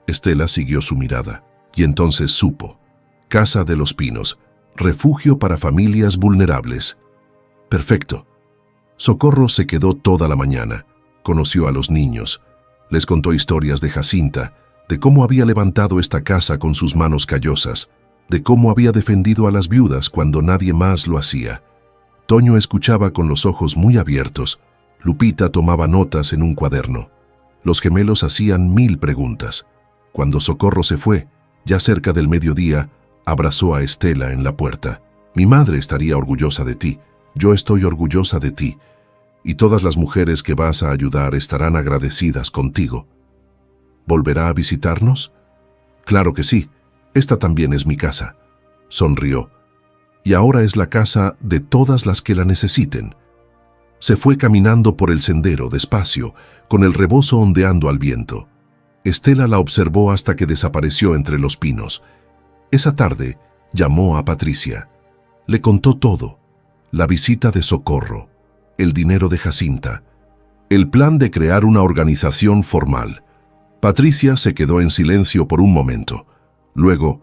Estela siguió su mirada, y entonces supo. Casa de los Pinos, refugio para familias vulnerables. Perfecto. Socorro se quedó toda la mañana. Conoció a los niños. Les contó historias de Jacinta, de cómo había levantado esta casa con sus manos callosas, de cómo había defendido a las viudas cuando nadie más lo hacía. Toño escuchaba con los ojos muy abiertos. Lupita tomaba notas en un cuaderno. Los gemelos hacían 1000 preguntas. Cuando Socorro se fue, ya cerca del mediodía, abrazó a Estela en la puerta. Mi madre estaría orgullosa de ti. Yo estoy orgullosa de ti. Y todas las mujeres que vas a ayudar estarán agradecidas contigo. ¿Volverá a visitarnos? Claro que sí. Esta también es mi casa. Sonrió. Y ahora es la casa de todas las que la necesiten. Se fue caminando por el sendero despacio, con el rebozo ondeando al viento. Estela la observó hasta que desapareció entre los pinos. Esa tarde llamó a Patricia. Le contó todo: la visita de Socorro, el dinero de Jacinta, el plan de crear una organización formal. Patricia se quedó en silencio por un momento. Luego: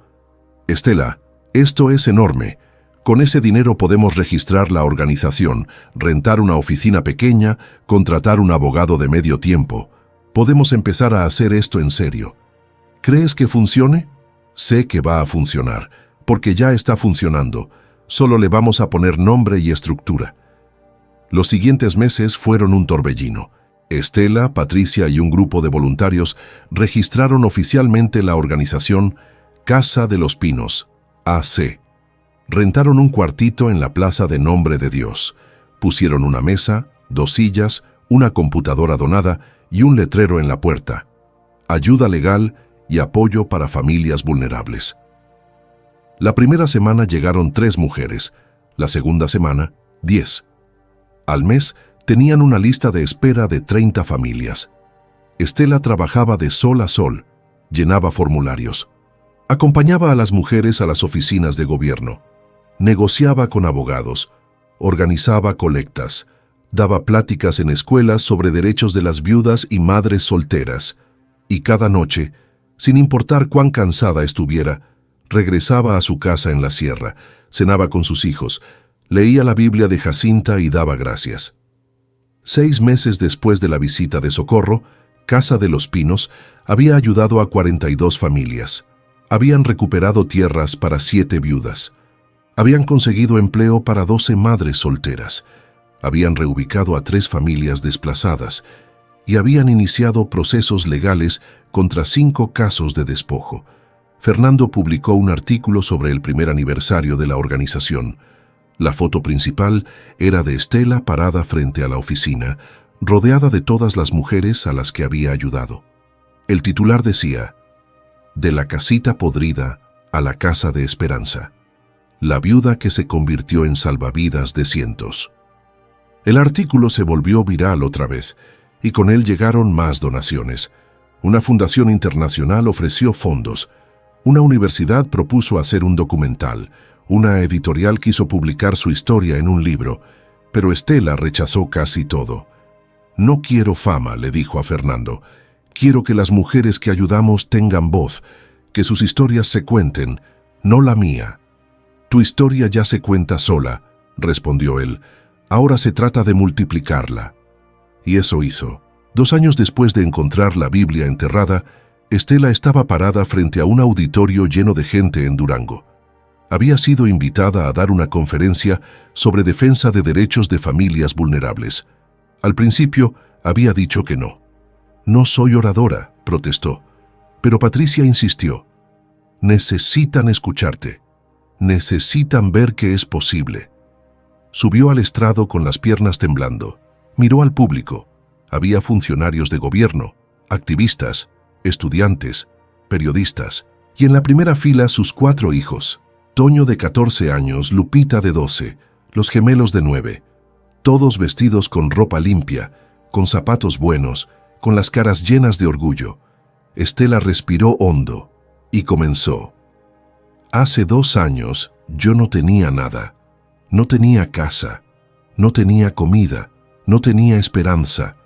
Estela, esto es enorme. Con ese dinero podemos registrar la organización, rentar una oficina pequeña, contratar un abogado de medio tiempo. Podemos empezar a hacer esto en serio. ¿Crees que funcione? Sé que va a funcionar, porque ya está funcionando. Solo le vamos a poner nombre y estructura. Los siguientes meses fueron un torbellino. Estela, Patricia y un grupo de voluntarios registraron oficialmente la organización Casa de los Pinos, AC. Rentaron un cuartito en la Plaza de Nombre de Dios. Pusieron una mesa, 2 sillas, una computadora donada y un letrero en la puerta: ayuda legal y apoyo para familias vulnerables. La primera semana llegaron 3 mujeres, la segunda semana 10. Al mes tenían una lista de espera de 30 familias. Estela trabajaba de sol a sol, llenaba formularios, acompañaba a las mujeres a las oficinas de gobierno, negociaba con abogados, organizaba colectas, daba pláticas en escuelas sobre derechos de las viudas y madres solteras, y cada noche, sin importar cuán cansada estuviera, regresaba a su casa en la sierra, cenaba con sus hijos, leía la Biblia de Jacinta y daba gracias. 6 meses después de la visita de Socorro, Casa de los Pinos había ayudado a 42 familias. Habían recuperado tierras para 7 viudas. Habían conseguido empleo para 12 madres solteras. Habían reubicado a 3 familias desplazadas y habían iniciado procesos legales contra 5 casos de despojo. Fernando publicó un artículo sobre el primer aniversario de la organización. La foto principal era de Estela parada frente a la oficina, rodeada de todas las mujeres a las que había ayudado. El titular decía: de la casita podrida a la casa de esperanza. La viuda que se convirtió en salvavidas de cientos. El artículo se volvió viral otra vez, y con él llegaron más donaciones. Una fundación internacional ofreció fondos. Una universidad propuso hacer un documental. Una editorial quiso publicar su historia en un libro, pero Estela rechazó casi todo. No quiero fama, le dijo a Fernando. Quiero que las mujeres que ayudamos tengan voz, que sus historias se cuenten, no la mía. Tu historia ya se cuenta sola, respondió él. Ahora se trata de multiplicarla. Y eso hizo. 2 años después de encontrar la Biblia enterrada, Estela estaba parada frente a un auditorio lleno de gente en Durango. Había sido invitada a dar una conferencia sobre defensa de derechos de familias vulnerables. Al principio había dicho que no. No soy oradora, protestó. Pero Patricia insistió. Necesitan escucharte. Necesitan ver que es posible. Subió al estrado con las piernas temblando. Miró al público. Había funcionarios de gobierno, activistas, estudiantes, periodistas, y en la primera fila sus 4 hijos. Toño de 14 años, Lupita de 12, los gemelos de 9. Todos vestidos con ropa limpia, con zapatos buenos, con las caras llenas de orgullo. Estela respiró hondo y comenzó. Hace 2 años yo no tenía nada. No tenía casa. No tenía comida, no tenía esperanza.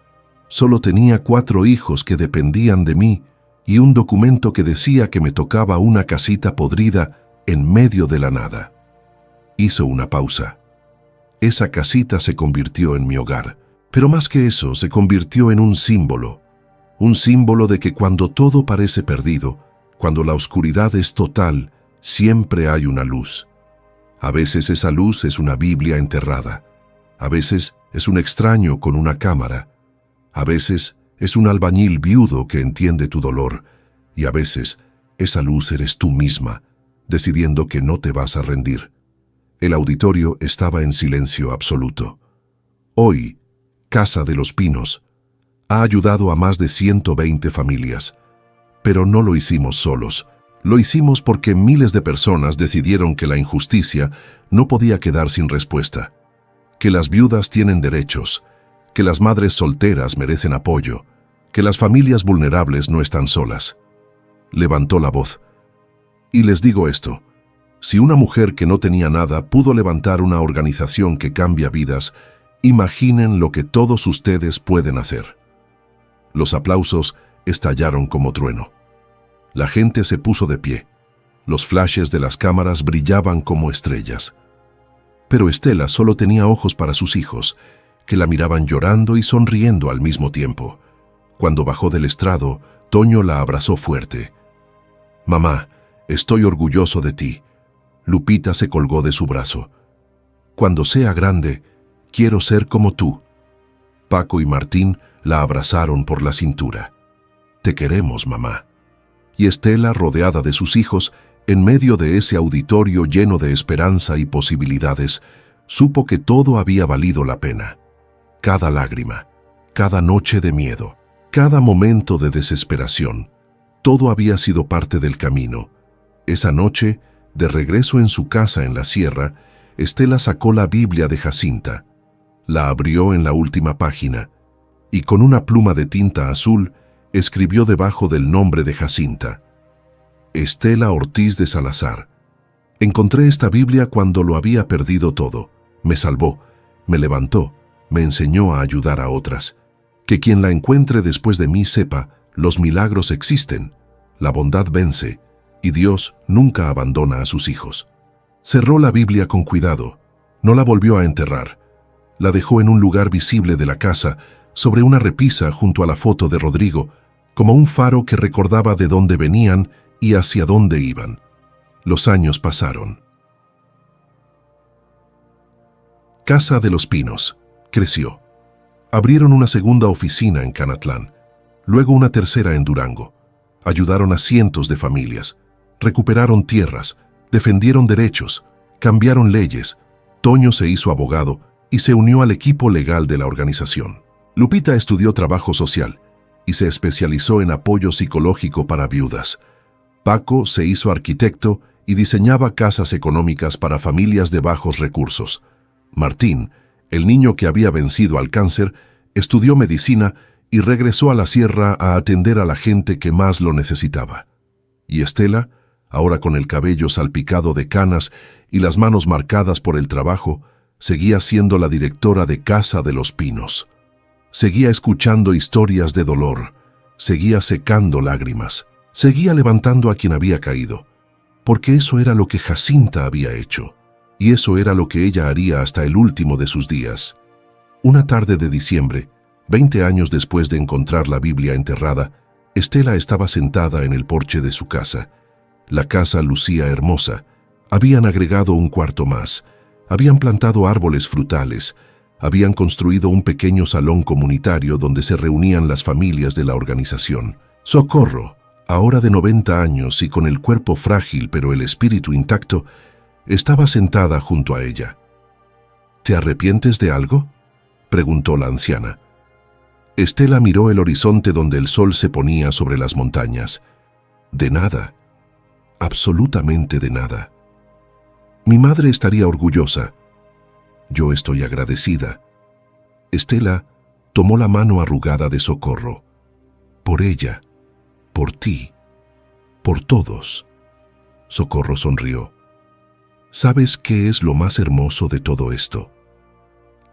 Solo tenía 4 hijos que dependían de mí y un documento que decía que me tocaba una casita podrida en medio de la nada. Hizo una pausa. Esa casita se convirtió en mi hogar, pero más que eso, se convirtió en un símbolo de que cuando todo parece perdido, cuando la oscuridad es total, siempre hay una luz. A veces esa luz es una Biblia enterrada, a veces es un extraño con una cámara, a veces es un albañil viudo que entiende tu dolor, y a veces esa luz eres tú misma, decidiendo que no te vas a rendir. El auditorio estaba en silencio absoluto. Hoy, Casa de los Pinos ha ayudado a más de 120 familias, pero no lo hicimos solos. Lo hicimos porque miles de personas decidieron que la injusticia no podía quedar sin respuesta, que las viudas tienen derechos, que las madres solteras merecen apoyo, que las familias vulnerables no están solas. Levantó la voz. Y les digo esto, si una mujer que no tenía nada pudo levantar una organización que cambia vidas, imaginen lo que todos ustedes pueden hacer. Los aplausos estallaron como trueno. La gente se puso de pie. Los flashes de las cámaras brillaban como estrellas. Pero Estela solo tenía ojos para sus hijos, que la miraban llorando y sonriendo al mismo tiempo. Cuando bajó del estrado, Toño la abrazó fuerte. «Mamá, estoy orgulloso de ti». Lupita se colgó de su brazo. «Cuando sea grande, quiero ser como tú». Paco y Martín la abrazaron por la cintura. «Te queremos, mamá». Y Estela, rodeada de sus hijos, en medio de ese auditorio lleno de esperanza y posibilidades, supo que todo había valido la pena. Cada lágrima, cada noche de miedo, cada momento de desesperación, todo había sido parte del camino. Esa noche, de regreso en su casa en la sierra, Estela sacó la Biblia de Jacinta, la abrió en la última página y con una pluma de tinta azul escribió debajo del nombre de Jacinta: Estela Ortiz de Salazar. Encontré esta Biblia cuando lo había perdido todo. Me salvó, me levantó, me enseñó a ayudar a otras. Que quien la encuentre después de mí sepa, los milagros existen, la bondad vence, y Dios nunca abandona a sus hijos. Cerró la Biblia con cuidado, no la volvió a enterrar. La dejó en un lugar visible de la casa, sobre una repisa junto a la foto de Rodrigo, como un faro que recordaba de dónde venían y hacia dónde iban. Los años pasaron. Casa de los Pinos creció. Abrieron una segunda oficina en Canatlán, luego una tercera en Durango. Ayudaron a cientos de familias, recuperaron tierras, defendieron derechos, cambiaron leyes. Toño se hizo abogado y se unió al equipo legal de la organización. Lupita estudió trabajo social y se especializó en apoyo psicológico para viudas. Paco se hizo arquitecto y diseñaba casas económicas para familias de bajos recursos. Martín, el niño que había vencido al cáncer, estudió medicina y regresó a la sierra a atender a la gente que más lo necesitaba. Y Estela, ahora con el cabello salpicado de canas y las manos marcadas por el trabajo, seguía siendo la directora de Casa de los Pinos. Seguía escuchando historias de dolor, seguía secando lágrimas, seguía levantando a quien había caído, porque eso era lo que Jacinta había hecho, y eso era lo que ella haría hasta el último de sus días. Una tarde de diciembre, 20 años después de encontrar la Biblia enterrada, Estela estaba sentada en el porche de su casa. La casa lucía hermosa. Habían agregado un cuarto más. Habían plantado árboles frutales. Habían construido un pequeño salón comunitario donde se reunían las familias de la organización. Socorro, ahora de 90 años y con el cuerpo frágil pero el espíritu intacto, estaba sentada junto a ella. ¿Te arrepientes de algo?, preguntó la anciana. Estela miró el horizonte donde el sol se ponía sobre las montañas. De nada, absolutamente de nada. Mi madre estaría orgullosa. Yo estoy agradecida. Estela tomó la mano arrugada de Socorro. Por ella, por ti, por todos. Socorro sonrió. ¿Sabes qué es lo más hermoso de todo esto?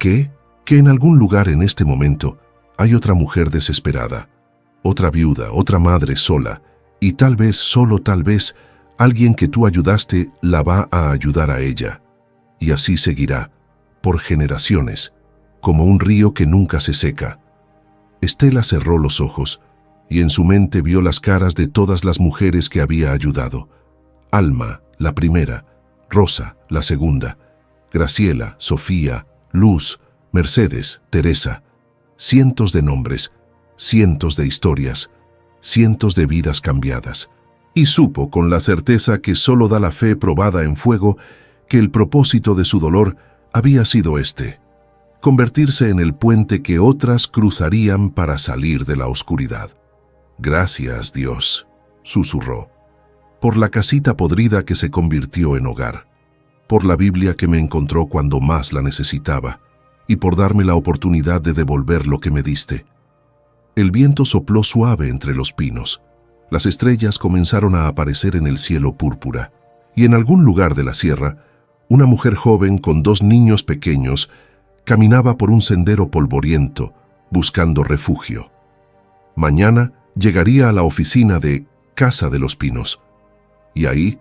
Que en algún lugar en este momento hay otra mujer desesperada, otra viuda, otra madre sola, y tal vez, solo tal vez, alguien que tú ayudaste la va a ayudar a ella. Y así seguirá, por generaciones, como un río que nunca se seca. Estela cerró los ojos y en su mente vio las caras de todas las mujeres que había ayudado. Alma, la primera; Rosa, la segunda; Graciela, Sofía, Luz, Mercedes, Teresa. Cientos de nombres, cientos de historias, cientos de vidas cambiadas. Y supo con la certeza que solo da la fe probada en fuego que el propósito de su dolor había sido convertirse en el puente que otras cruzarían para salir de la oscuridad. «Gracias, Dios», susurró, «por la casita podrida que se convirtió en hogar, por la Biblia que me encontró cuando más la necesitaba, y por darme la oportunidad de devolver lo que me diste». El viento sopló suave entre los pinos. Las estrellas comenzaron a aparecer en el cielo púrpura, y en algún lugar de la sierra, una mujer joven con 2 niños pequeños caminaba por un sendero polvoriento, buscando refugio. Mañana llegaría a la oficina de Casa de los Pinos, y ahí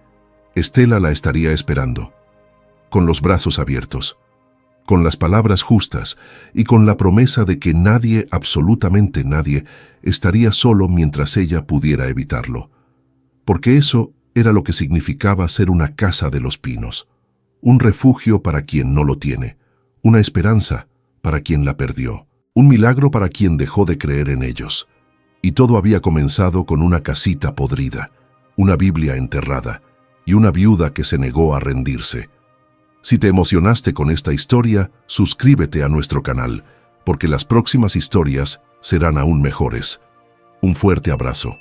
Estela la estaría esperando, con los brazos abiertos, con las palabras justas y con la promesa de que nadie, absolutamente nadie, estaría solo mientras ella pudiera evitarlo. Porque eso era lo que significaba ser una casa de los pinos, un refugio para quien no lo tiene, una esperanza para quien la perdió, un milagro para quien dejó de creer en ellos. Y todo había comenzado con una casita podrida, una Biblia enterrada y una viuda que se negó a rendirse. Si te emocionaste con esta historia, suscríbete a nuestro canal, porque las próximas historias serán aún mejores. Un fuerte abrazo.